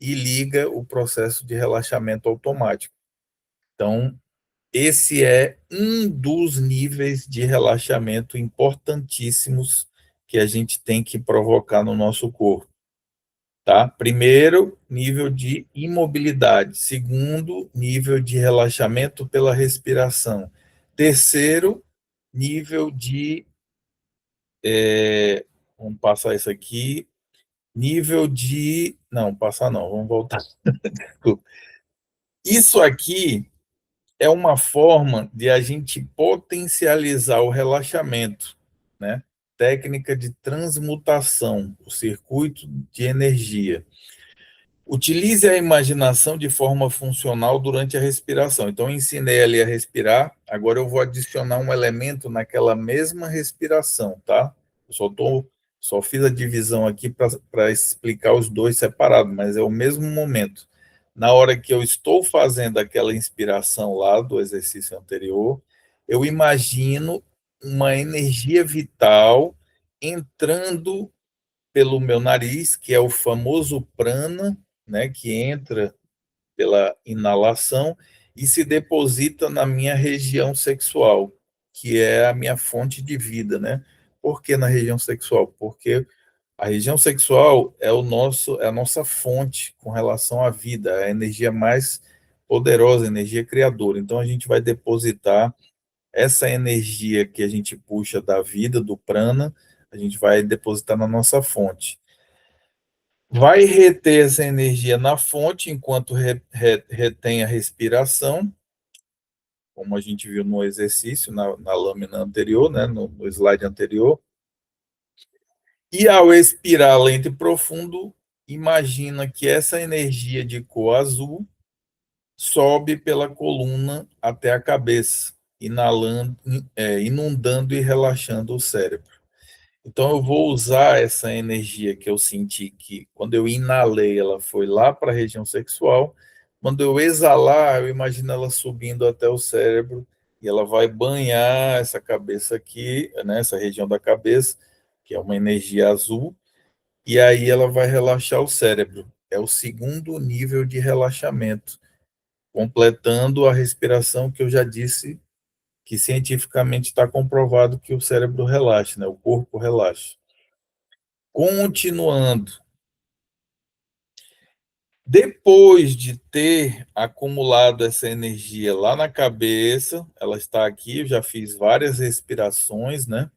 e liga o processo de relaxamento automático. Então, esse é um dos níveis de relaxamento importantíssimos que a gente tem que provocar no nosso corpo, tá? Primeiro, nível de imobilidade. Segundo, nível de relaxamento pela respiração. Terceiro, nível de. Vamos passar isso aqui. Nível de. Não, passar não, vamos voltar. Isso aqui é uma forma de a gente potencializar o relaxamento, né? Técnica de transmutação, o circuito de energia. Utilize a imaginação de forma funcional durante a respiração. Então, eu ensinei ali a respirar, agora eu vou adicionar um elemento naquela mesma respiração, tá? Eu só fiz a divisão aqui para explicar os dois separados, mas é o mesmo momento. Na hora que eu estou fazendo aquela inspiração lá do exercício anterior, eu imagino uma energia vital entrando pelo meu nariz, que é o famoso prana, né, que entra pela inalação e se deposita na minha região sexual, que é a minha fonte de vida, né? Por que na região sexual? Porque a região sexual é a nossa fonte com relação à vida, é a energia mais poderosa, a energia criadora. Então a gente vai depositar essa energia que a gente puxa da vida, do prana, a gente vai depositar na nossa fonte. Vai reter essa energia na fonte enquanto retém a respiração, como a gente viu no exercício, na lâmina anterior, né, no slide anterior. E ao expirar lento e profundo, imagina que essa energia de cor azul sobe pela coluna até a cabeça, inundando e relaxando o cérebro. Então, eu vou usar essa energia que eu senti que, quando eu inalei, ela foi lá para a região sexual. Quando eu exalar, eu imagino ela subindo até o cérebro e ela vai banhar essa cabeça aqui, né, essa região da cabeça, que é uma energia azul, e aí ela vai relaxar o cérebro. É o segundo nível de relaxamento, completando a respiração que eu já disse que cientificamente está comprovado que o cérebro relaxa, né, o corpo relaxa. Continuando, depois de ter acumulado essa energia lá na cabeça, ela está aqui, eu já fiz várias respirações, né?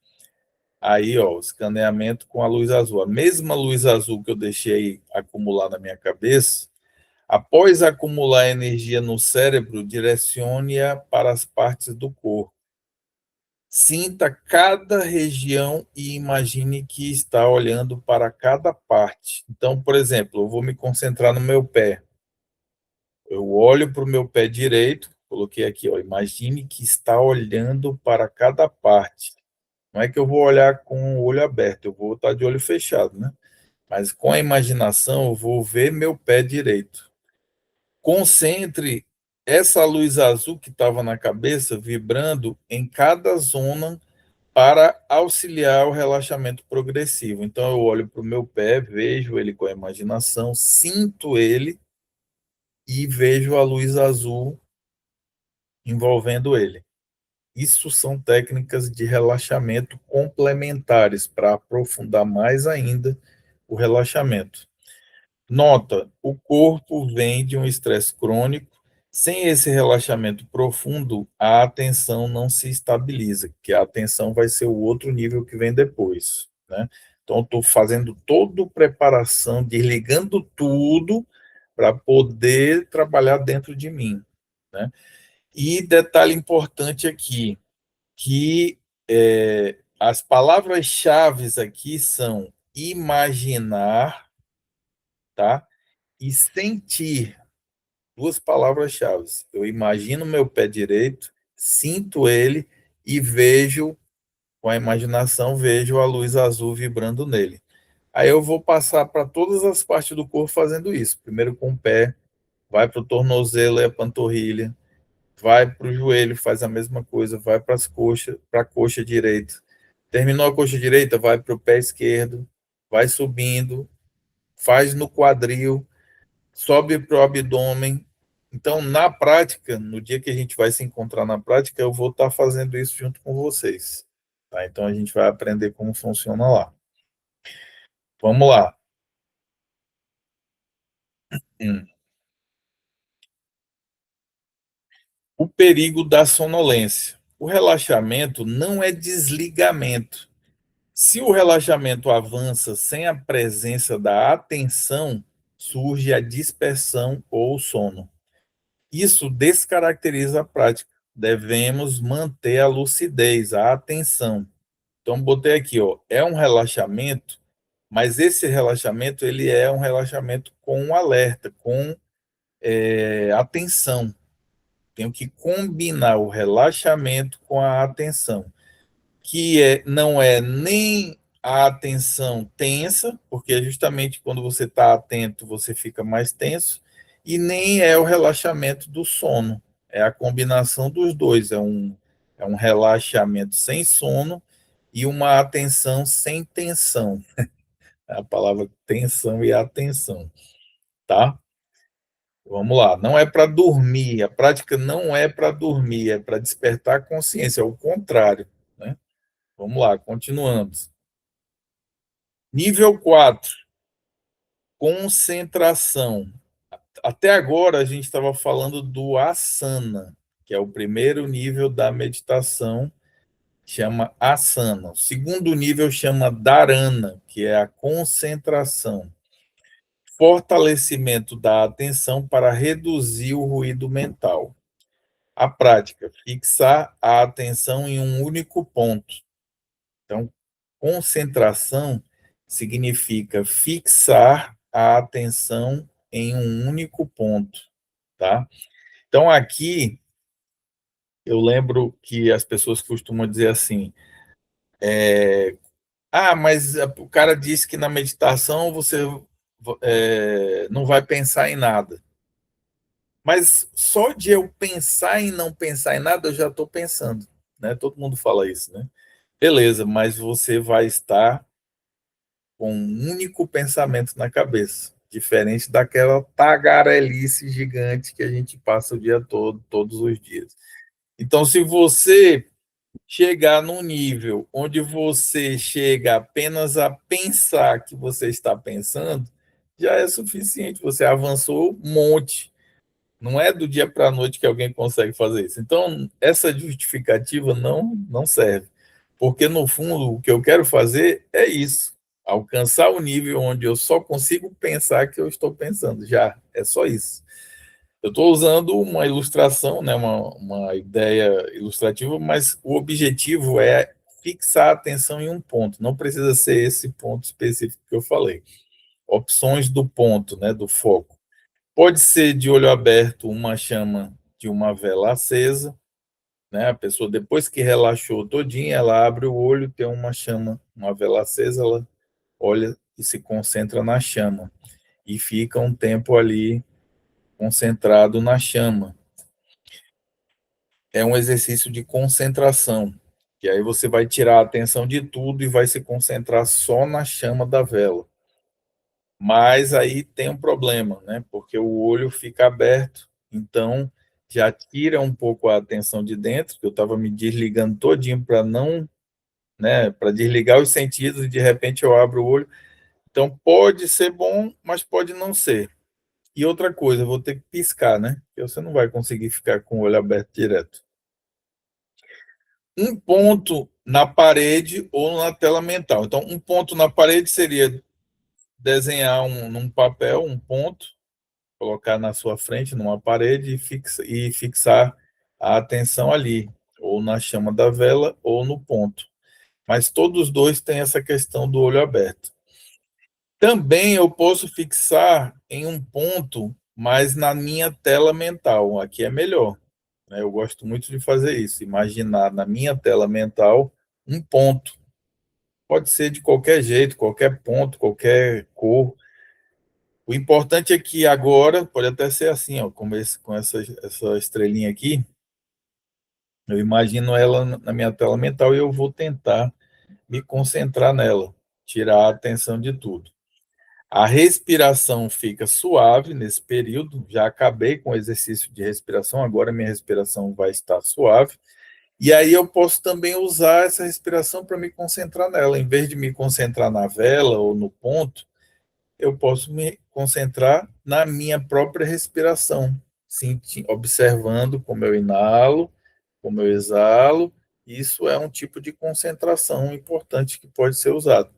Aí, ó, o escaneamento com a luz azul. A mesma luz azul que eu deixei acumular na minha cabeça, após acumular energia no cérebro, direcione-a para as partes do corpo. Sinta cada região e imagine que está olhando para cada parte. Então, por exemplo, eu vou me concentrar no meu pé. Eu olho para o meu pé direito, coloquei aqui, ó, imagine que está olhando para cada parte. Não é que eu vou olhar com o olho aberto, eu vou estar de olho fechado, né? Mas com a imaginação eu vou ver meu pé direito. Concentre essa luz azul que estava na cabeça vibrando em cada zona para auxiliar o relaxamento progressivo. Então, eu olho para o meu pé, vejo ele com a imaginação, sinto ele e vejo a luz azul envolvendo ele. Isso são técnicas de relaxamento complementares para aprofundar mais ainda o relaxamento. Nota, o corpo vem de um estresse crônico. Sem esse relaxamento profundo, a atenção não se estabiliza, que a atenção vai ser o outro nível que vem depois, né? Então, estou fazendo toda a preparação, desligando tudo para poder trabalhar dentro de mim, né? E detalhe importante aqui, que as palavras-chave aqui são imaginar, tá? E sentir. Duas palavras-chave. Eu imagino meu pé direito, sinto ele e vejo, com a imaginação, vejo a luz azul vibrando nele. Aí eu vou passar para todas as partes do corpo fazendo isso. Primeiro com o pé, vai para o tornozelo e a panturrilha, vai para o joelho, faz a mesma coisa, vai para as coxas, para a coxa direita. Terminou a coxa direita, vai para o pé esquerdo, vai subindo, faz no quadril, sobe para o abdômen. Então, na prática, no dia que a gente vai se encontrar na prática, eu vou estar fazendo isso junto com vocês. Tá? Então, a gente vai aprender como funciona lá. Vamos lá. Hum. O perigo da sonolência. O relaxamento não é desligamento. Se o relaxamento avança sem a presença da atenção, surge a dispersão ou sono. Isso descaracteriza a prática. Devemos manter a lucidez, a atenção. Então, botei aqui, ó, é um relaxamento, mas esse relaxamento ele é um relaxamento com um alerta, com atenção. Tenho que combinar o relaxamento com a atenção, que não é nem a atenção tensa, porque justamente quando você está atento, você fica mais tenso, e nem é o relaxamento do sono. É a combinação dos dois. É um relaxamento sem sono e uma atenção sem tensão. A palavra tensão e atenção, tá? Vamos lá. Não é para dormir. A prática não é para dormir, é para despertar a consciência. É o contrário, né? Vamos lá, continuamos. Nível 4, concentração. Até agora a gente estava falando do asana, que é o primeiro nível da meditação, chama asana. O segundo nível chama dharana, que é a concentração. Fortalecimento da atenção para reduzir o ruído mental. A prática, fixar a atenção em um único ponto. Então, concentração significa fixar a atenção em um único ponto, tá? Então, aqui, eu lembro que as pessoas costumam dizer assim, mas o cara disse que na meditação você não vai pensar em nada. Mas só de eu pensar em não pensar em nada, eu já estou pensando, né? Todo mundo fala isso, né? Beleza, mas você vai estar com um único pensamento na cabeça, diferente daquela tagarelice gigante que a gente passa o dia todo, todos os dias. Então, se você chegar num nível onde você chega apenas a pensar que você está pensando, já é suficiente, você avançou um monte. Não é do dia para a noite que alguém consegue fazer isso. Então, essa justificativa não serve. Porque, no fundo, o que eu quero fazer é isso. Alcançar o nível onde eu só consigo pensar que eu estou pensando. Já, é só isso. Eu estou usando uma ilustração, né, uma ideia ilustrativa, mas o objetivo é fixar a atenção em um ponto. Não precisa ser esse ponto específico que eu falei. Opções do ponto, né, do foco. Pode ser de olho aberto uma chama de uma vela acesa, né? A pessoa, depois que relaxou todinha, ela abre o olho, tem uma chama, uma vela acesa, ela olha e se concentra na chama. E fica um tempo ali concentrado na chama. É um exercício de concentração. E aí você vai tirar a atenção de tudo e vai se concentrar só na chama da vela. Mas aí tem um problema, né? Porque o olho fica aberto, então já tira um pouco a atenção de dentro, que eu estava me desligando todinho para não, né, para desligar os sentidos e de repente eu abro o olho, Então, pode ser bom, mas pode não ser. E outra coisa, eu vou ter que piscar, né? Porque você não vai conseguir ficar com o olho aberto direto. Um ponto na parede ou na tela mental. Então, um ponto na parede seria desenhar num papel um ponto, colocar na sua frente, numa parede, e fixar a atenção ali, ou na chama da vela, ou no ponto. Mas todos dois têm essa questão do olho aberto. Também eu posso fixar em um ponto, mas na minha tela mental. Aqui é melhor, né? Eu gosto muito de fazer isso, imaginar na minha tela mental um ponto. Pode ser de qualquer jeito, qualquer ponto, qualquer cor. O importante é que agora, pode até ser assim, ó, com essa estrelinha aqui, eu imagino ela na minha tela mental e eu vou tentar me concentrar nela, tirar a atenção de tudo. A respiração fica suave nesse período, já acabei com o exercício de respiração, agora minha respiração vai estar suave. E aí eu posso também usar essa respiração para me concentrar nela. Em vez de me concentrar na vela ou no ponto, eu posso me concentrar na minha própria respiração, observando como eu inalo, como eu exalo. Isso é um tipo de concentração importante que pode ser usado.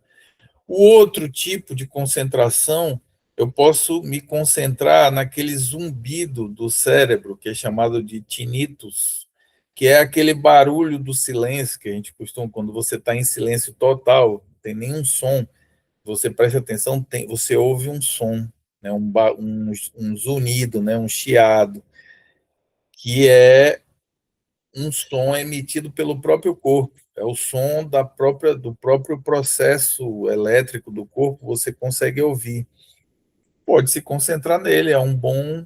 O outro tipo de concentração, eu posso me concentrar naquele zumbido do cérebro, que é chamado de tinnitus, que é aquele barulho do silêncio que a gente costuma, quando você está em silêncio total, não tem nenhum som, você presta atenção, você ouve um som, né, um zunido, né, um chiado, que é um som emitido pelo próprio corpo. É o som do próprio processo elétrico do corpo, você consegue ouvir. Pode se concentrar nele, é um bom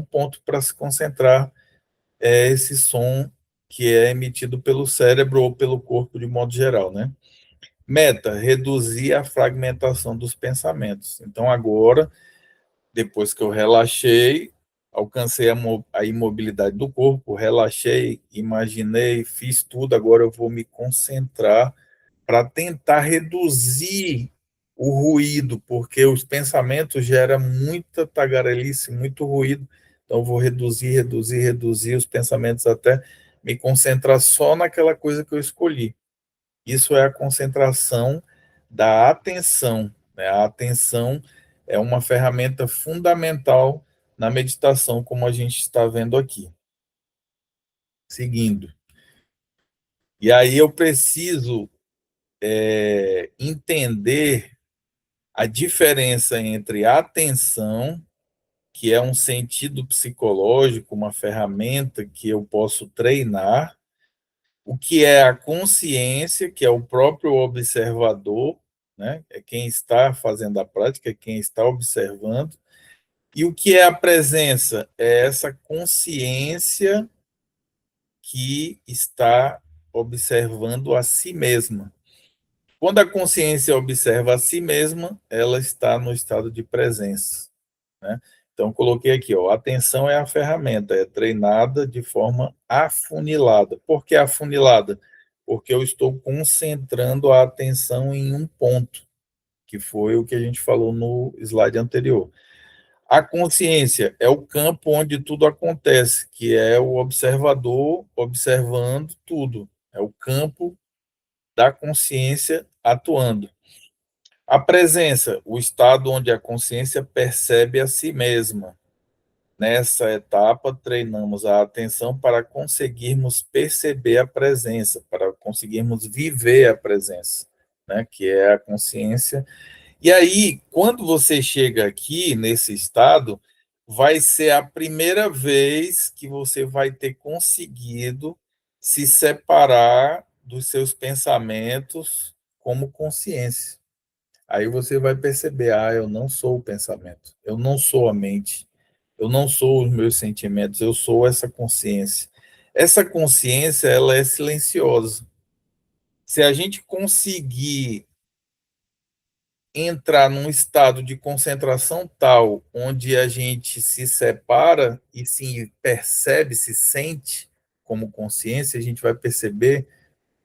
ponto para se concentrar, é esse som que é emitido pelo cérebro ou pelo corpo de modo geral, né? Meta, reduzir a fragmentação dos pensamentos. Então, agora, depois que eu relaxei, alcancei a imobilidade do corpo, relaxei, imaginei, fiz tudo, agora eu vou me concentrar para tentar reduzir o ruído, porque os pensamentos geram muita tagarelice, muito ruído, então eu vou reduzir os pensamentos até me concentrar só naquela coisa que eu escolhi. Isso é a concentração da atenção, né? A atenção é uma ferramenta fundamental na meditação, como a gente está vendo aqui. Seguindo. E aí eu preciso entender a diferença entre atenção, que é um sentido psicológico, uma ferramenta que eu posso treinar, o que é a consciência, que é o próprio observador, né? É quem está fazendo a prática, é quem está observando. E o que é a presença? É essa consciência que está observando a si mesma. Quando a consciência observa a si mesma, ela está no estado de presença, né? Então, coloquei aqui, ó, a atenção é a ferramenta, é treinada de forma afunilada. Por que afunilada? Porque eu estou concentrando a atenção em um ponto, que foi o que a gente falou no slide anterior. A consciência é o campo onde tudo acontece, que é o observador observando tudo. É o campo da consciência atuando. A presença, o estado onde a consciência percebe a si mesma. Nessa etapa, treinamos a atenção para conseguirmos perceber a presença, para conseguirmos viver a presença, né, que é a consciência. E aí, quando você chega aqui nesse estado, vai ser a primeira vez que você vai ter conseguido se separar dos seus pensamentos como consciência. Aí você vai perceber, eu não sou o pensamento, eu não sou a mente, eu não sou os meus sentimentos, eu sou essa consciência. Essa consciência, ela é silenciosa. Se a gente conseguir entrar num estado de concentração tal, onde a gente se separa e se percebe, se sente como consciência, a gente vai perceber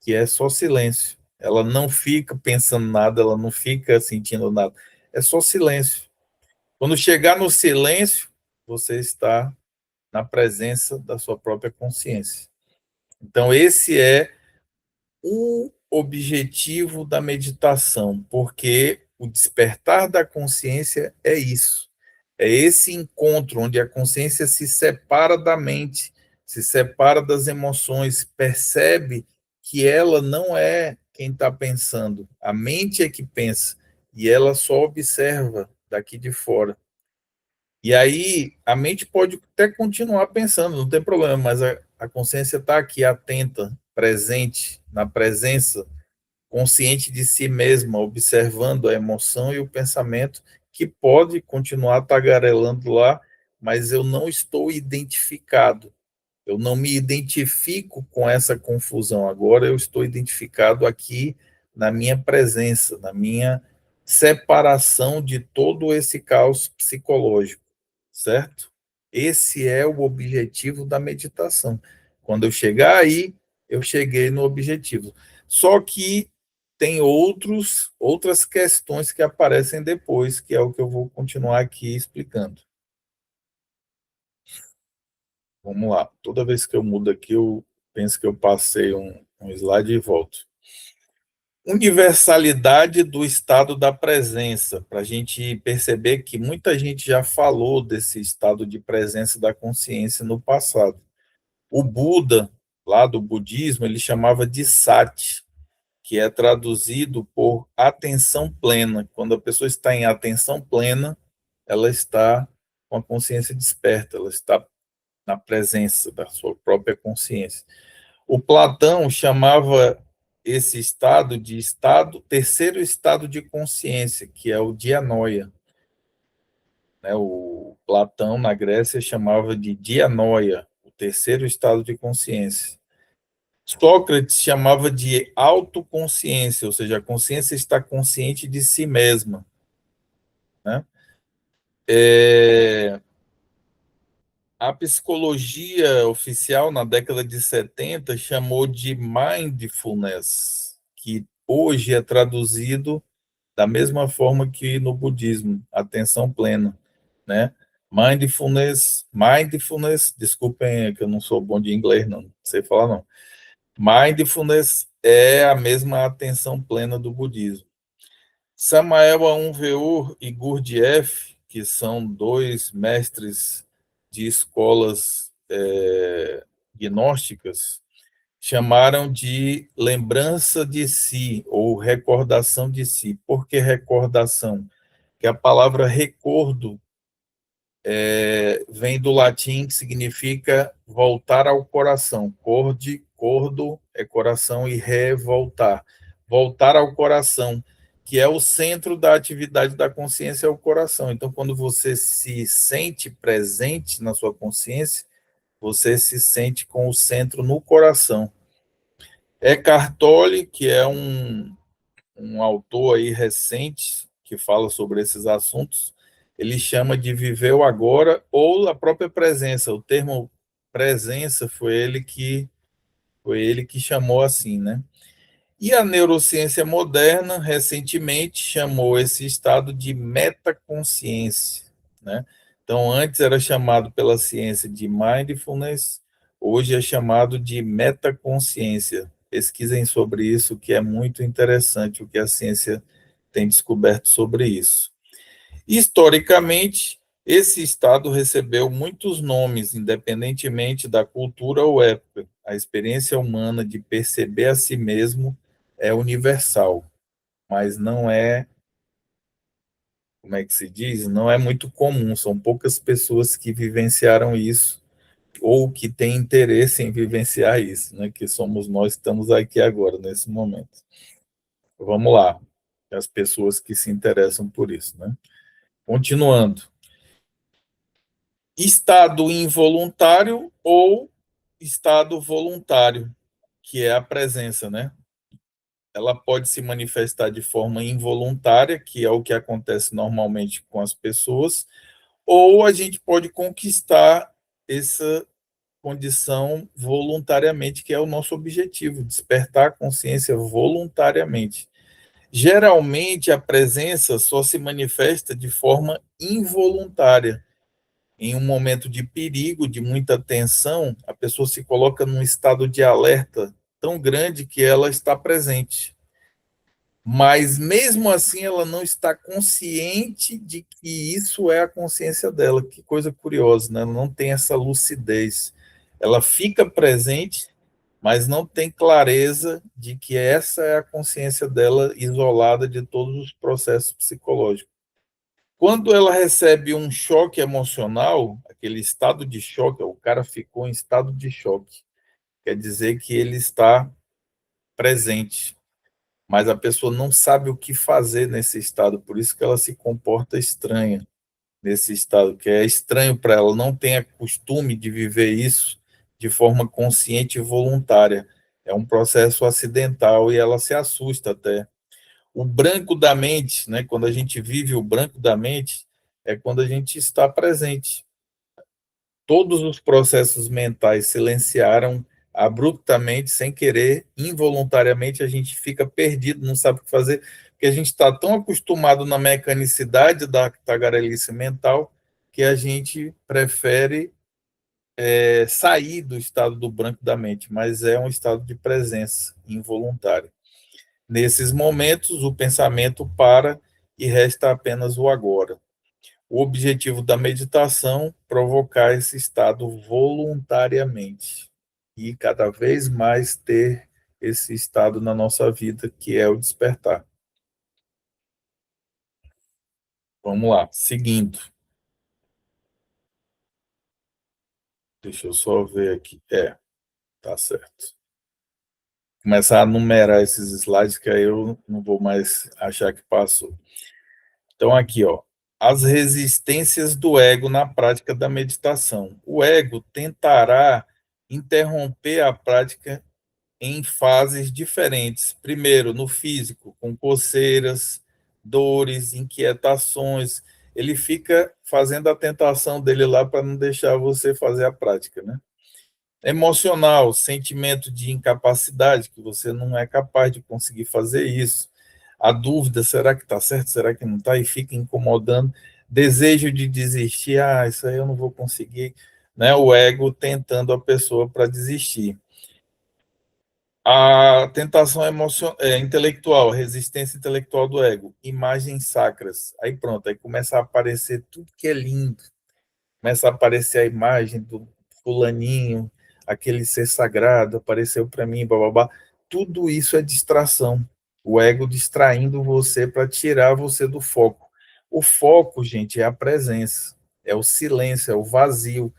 que é só silêncio, Ela não fica pensando nada, ela não fica sentindo nada. É só silêncio. Quando chegar no silêncio, você está na presença da sua própria consciência. Então, esse é o objetivo da meditação, porque o despertar da consciência é isso. É esse encontro onde a consciência se separa da mente, se separa das emoções, percebe que ela não é quem está pensando, a mente é que pensa, e ela só observa daqui de fora. E aí a mente pode até continuar pensando, não tem problema, mas a consciência está aqui atenta, presente, na presença, consciente de si mesma, observando a emoção e o pensamento, que pode continuar tagarelando lá, mas eu não estou identificado. Eu não me identifico com essa confusão agora, eu estou identificado aqui na minha presença, na minha separação de todo esse caos psicológico, certo? Esse é o objetivo da meditação. Quando eu chegar aí, eu cheguei no objetivo. Só que tem outras questões que aparecem depois, que é o que eu vou continuar aqui explicando. Vamos lá. Toda vez que eu mudo aqui, eu penso que eu passei um slide e volto. Universalidade do estado da presença, para a gente perceber que muita gente já falou desse estado de presença da consciência no passado. O Buda, lá do budismo, ele chamava de sati, que é traduzido por atenção plena. Quando a pessoa está em atenção plena, ela está com a consciência desperta, ela está na presença da sua própria consciência. O Platão chamava esse estado de terceiro estado de consciência, que é o dianoia. Né? O Platão, na Grécia, chamava de dianoia, o terceiro estado de consciência. Sócrates chamava de autoconsciência, ou seja, a consciência está consciente de si mesma. Né? A psicologia oficial, na década de 70, chamou de mindfulness, que hoje é traduzido da mesma forma que no budismo, atenção plena, né? Mindfulness, desculpem que eu não sou bom de inglês, não sei falar não. Mindfulness é a mesma atenção plena do budismo. Samael Aun-Weor e Gurdjieff, que são dois mestres de escolas gnósticas, chamaram de lembrança de si ou recordação de si. Por que recordação? Que a palavra recordo vem do latim, que significa voltar ao coração. Cordo é coração e revoltar. Voltar ao coração, que é o centro da atividade da consciência, é o coração. Então, quando você se sente presente na sua consciência, você se sente com o centro no coração. Eckhart Tolle, que é um autor aí recente que fala sobre esses assuntos, ele chama de viver o agora ou a própria presença. O termo presença foi ele que chamou assim, né? E a neurociência moderna recentemente chamou esse estado de metaconsciência, né? Então antes era chamado pela ciência de mindfulness, hoje é chamado de metaconsciência. Pesquisem sobre isso, que é muito interessante o que a ciência tem descoberto sobre isso. Historicamente, esse estado recebeu muitos nomes, independentemente da cultura ou época. A experiência humana de perceber a si mesmo é universal, mas não é, como é que se diz? Não é muito comum, são poucas pessoas que vivenciaram isso ou que têm interesse em vivenciar isso, né? Que somos nós que estamos aqui agora, nesse momento. Vamos lá, as pessoas que se interessam por isso, né? Continuando. Estado involuntário ou estado voluntário, que é a presença, né? Ela pode se manifestar de forma involuntária, que é o que acontece normalmente com as pessoas, ou a gente pode conquistar condição voluntariamente, que é o nosso objetivo, despertar a consciência voluntariamente. Geralmente, a presença só se manifesta de forma involuntária. Em um momento de perigo, de muita tensão, a pessoa se coloca num estado de alerta tão grande que ela está presente. Mas, mesmo assim, ela não está consciente de que isso é a consciência dela. Que coisa curiosa, né? Ela não tem essa lucidez. Ela fica presente, mas não tem clareza de que essa é a consciência dela, isolada de todos os processos psicológicos. Quando ela recebe um choque emocional, aquele estado de choque, o cara ficou em estado de choque, quer dizer que ele está presente, mas a pessoa não sabe o que fazer nesse estado, por isso que ela se comporta estranha nesse estado, que é estranho para ela, não tem costume de viver isso de forma consciente e voluntária. É um processo acidental e ela se assusta até. O branco da mente, né, quando a gente vive o branco da mente, é quando a gente está presente. Todos os processos mentais silenciaram abruptamente, sem querer, involuntariamente, a gente fica perdido, não sabe o que fazer, porque a gente está tão acostumado na mecanicidade da tagarelice mental que a gente prefere sair do estado do branco da mente, mas é um estado de presença involuntária. Nesses momentos, o pensamento para e resta apenas o agora. O objetivo da meditação é provocar esse estado voluntariamente e cada vez mais ter esse estado na nossa vida, que é o despertar. Vamos lá, seguindo. Deixa eu só ver aqui. Tá certo. Começar a numerar esses slides, que aí eu não vou mais achar que passou. Então, aqui, ó, as resistências do ego na prática da meditação. O ego tentará interromper a prática em fases diferentes. Primeiro, no físico, com coceiras, dores, inquietações. Ele fica fazendo a tentação dele lá para não deixar você fazer a prática, né? Emocional, sentimento de incapacidade, que você não é capaz de conseguir fazer isso. A dúvida, será que está certo, será que não está? E fica incomodando. Desejo de desistir, isso aí eu não vou conseguir. Né? O ego tentando a pessoa para desistir. A tentação intelectual, resistência intelectual do ego, imagens sacras. Aí pronto, aí começa a aparecer tudo que é lindo. Começa a aparecer a imagem do fulaninho, aquele ser sagrado, apareceu para mim, bababá. Tudo isso é distração. O ego distraindo você para tirar você do foco. O foco, gente, é a presença, é o silêncio, é o vazio,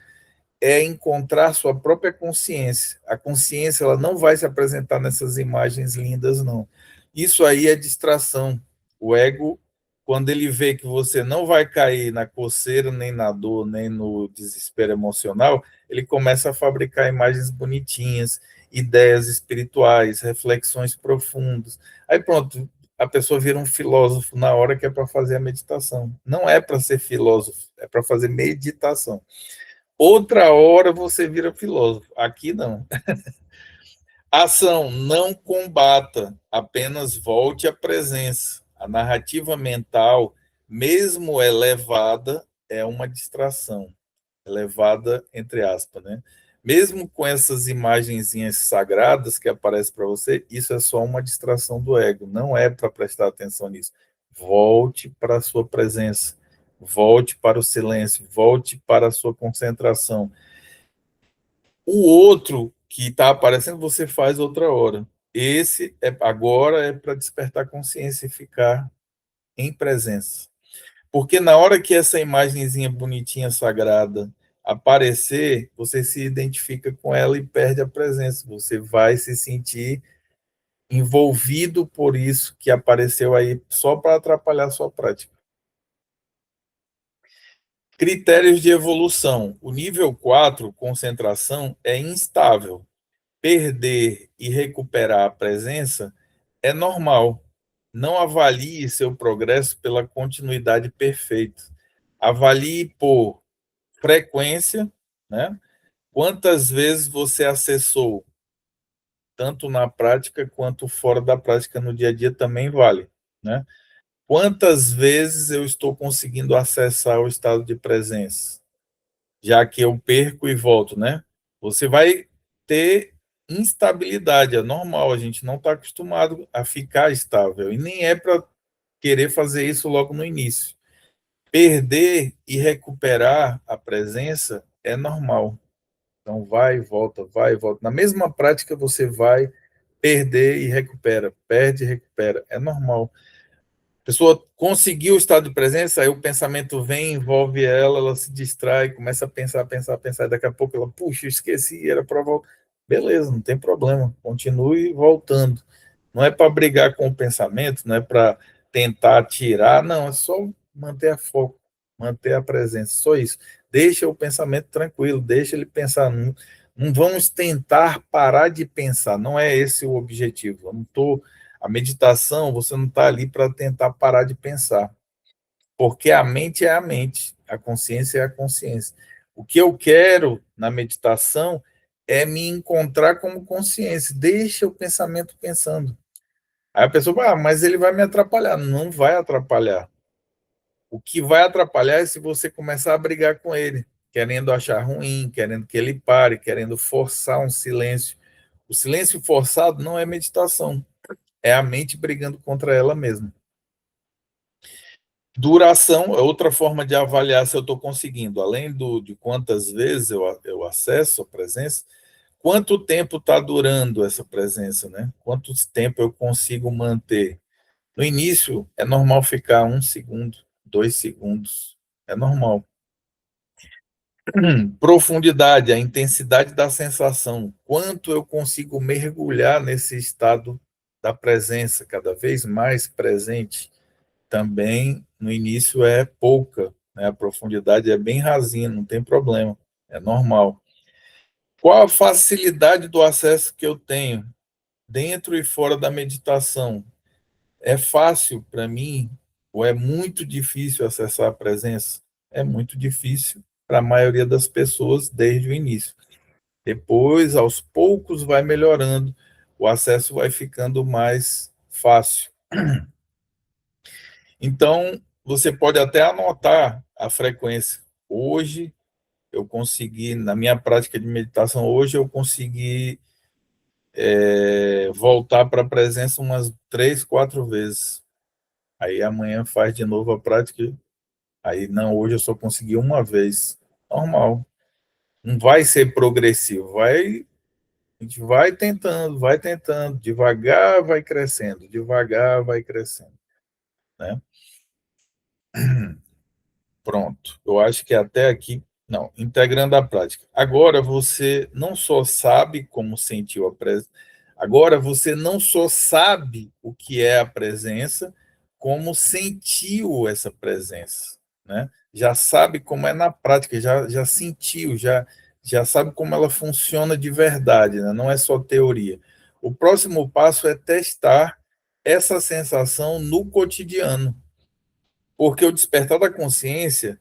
é encontrar sua própria consciência. A consciência, ela não vai se apresentar nessas imagens lindas, não. Isso aí é distração. O ego, quando ele vê que você não vai cair na coceira, nem na dor, nem no desespero emocional, ele começa a fabricar imagens bonitinhas, ideias espirituais, reflexões profundas. Aí pronto, a pessoa vira um filósofo na hora que é para fazer a meditação. Não é para ser filósofo, é para fazer meditação. Outra hora você vira filósofo. Aqui não. Ação, não combata, apenas volte à presença. A narrativa mental, mesmo elevada, é uma distração. Elevada, entre aspas, né? Mesmo com essas imagenzinhas sagradas que aparecem para você, isso é só uma distração do ego. Não é para prestar atenção nisso. Volte para a sua presença. Volte para o silêncio. Volte para a sua concentração. O outro que está aparecendo, você faz outra hora. Esse agora é para despertar consciência e ficar em presença. Porque na hora que essa imagenzinha bonitinha, sagrada, aparecer, você se identifica com ela e perde a presença. Você vai se sentir envolvido por isso que apareceu aí só para atrapalhar a sua prática. Critérios de evolução. O nível 4, concentração, é instável. Perder e recuperar a presença é normal. Não avalie seu progresso pela continuidade perfeita. Avalie por frequência, né? Quantas vezes você acessou, tanto na prática quanto fora da prática no dia a dia também vale, né? Quantas vezes eu estou conseguindo acessar o estado de presença? Já que eu perco e volto, né? Você vai ter instabilidade, é normal, a gente não está acostumado a ficar estável, e nem é para querer fazer isso logo no início. Perder e recuperar a presença é normal. Então, vai e volta. Na mesma prática, você vai perder e recupera, perde e recupera. É normal. A pessoa conseguiu o estado de presença, aí o pensamento vem, envolve ela, ela se distrai, começa a pensar, pensar, pensar, e daqui a pouco ela, puxa, esqueci, era para voltar. Beleza, não tem problema, continue voltando. Não é para brigar com o pensamento, não é para tentar tirar, não, é só manter a foco, manter a presença, só isso. Deixa o pensamento tranquilo, deixa ele pensar. Não, não vamos tentar parar de pensar, não é esse o objetivo. Eu não estou. A meditação, você não está ali para tentar parar de pensar, porque a mente é a mente, a consciência é a consciência. O que eu quero na meditação é me encontrar como consciência. Deixa o pensamento pensando. Aí a pessoa vai, mas ele vai me atrapalhar. Não vai atrapalhar. O que vai atrapalhar é se você começar a brigar com ele, querendo achar ruim, querendo que ele pare, querendo forçar um silêncio. O silêncio forçado não é meditação, é a mente brigando contra ela mesma. Duração é outra forma de avaliar se eu estou conseguindo, além de quantas vezes eu acesso a presença, quanto tempo está durando essa presença, né? Quanto tempo eu consigo manter? No início, é normal ficar 1 segundo, 2 segundos, é normal. Profundidade, a intensidade da sensação, quanto eu consigo mergulhar nesse estado da presença, cada vez mais presente. Também no início é pouca, né? A profundidade é bem rasinha, não tem problema, é normal. Qual a facilidade do acesso que eu tenho dentro e fora da meditação? É fácil para mim ou é muito difícil acessar a presença? É muito difícil para a maioria das pessoas desde o início. Depois, aos poucos, vai melhorando, o acesso vai ficando mais fácil. Então, você pode até anotar a frequência. Hoje, eu consegui, na minha prática de meditação, hoje eu consegui voltar para a presença umas 3, 4 vezes. Aí amanhã faz de novo a prática. Aí, não, hoje eu só consegui uma vez. Normal. Não vai ser progressivo. A gente vai tentando. Devagar vai crescendo. Devagar vai crescendo. Né? Pronto. Eu acho que até aqui, não, integrando a prática. Agora você não só sabe como sentiu a presença, agora você não só sabe o que é a presença, como sentiu essa presença, né? Já sabe como é na prática, já sentiu, já sabe como ela funciona de verdade, né? Não é só teoria. O próximo passo é testar essa sensação no cotidiano, porque o despertar da consciência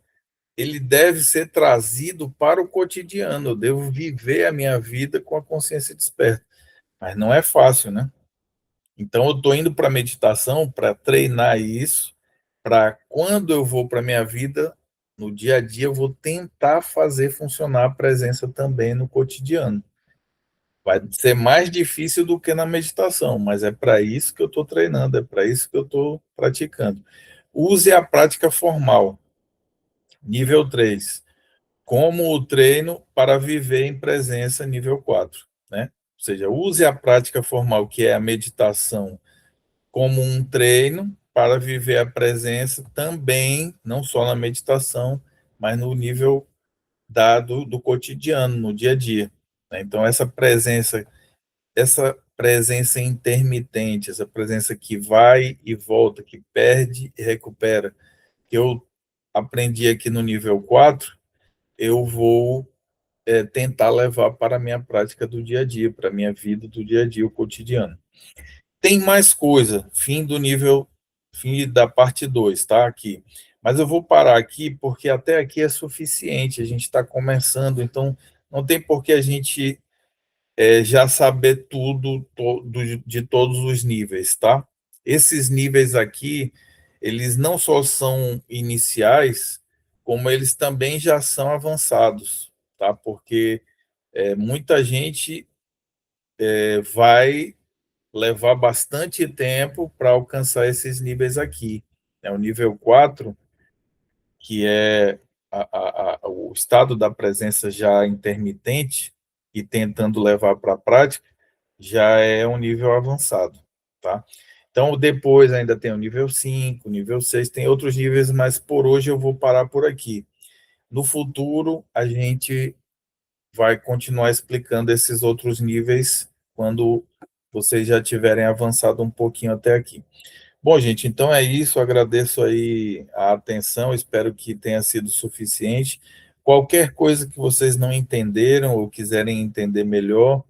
ele deve ser trazido para o cotidiano. Eu devo viver a minha vida com a consciência desperta. Mas não é fácil, né? Então, eu estou indo para a meditação para treinar isso, para quando eu vou para a minha vida, no dia a dia, eu vou tentar fazer funcionar a presença também no cotidiano. Vai ser mais difícil do que na meditação, mas é para isso que eu estou treinando, é para isso que eu estou praticando. Use a prática formal, nível 3 como o treino para viver em presença nível 4, né? Ou seja, use a prática formal, que é a meditação, como um treino para viver a presença também, não só na meditação, mas no nível dado do cotidiano, no dia a dia. Né? Então, essa presença intermitente, essa presença que vai e volta, que perde e recupera, que eu aprendi aqui no nível 4, eu vou tentar levar para a minha prática do dia a dia, para a minha vida do dia a dia, o cotidiano. Tem mais coisa, fim da parte 2, tá? Aqui. Mas eu vou parar aqui, porque até aqui é suficiente, a gente está começando, então não tem por que a gente já saber tudo de todos os níveis, tá? Esses níveis aqui, eles não só são iniciais, como eles também já são avançados, tá? Porque muita gente vai levar bastante tempo para alcançar esses níveis aqui. O nível 4, que é o estado da presença já intermitente e tentando levar para a prática, já é um nível avançado, tá? Então, depois ainda tem o nível 5, nível 6, tem outros níveis, mas por hoje eu vou parar por aqui. No futuro, a gente vai continuar explicando esses outros níveis quando vocês já tiverem avançado um pouquinho até aqui. Bom, gente, então é isso. Agradeço aí a atenção, espero que tenha sido suficiente. Qualquer coisa que vocês não entenderam ou quiserem entender melhor,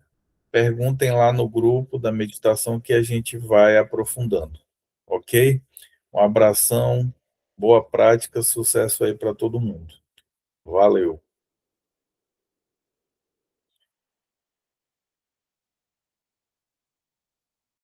perguntem lá no grupo da meditação que a gente vai aprofundando, ok? Um abração, boa prática, sucesso aí para todo mundo. Valeu!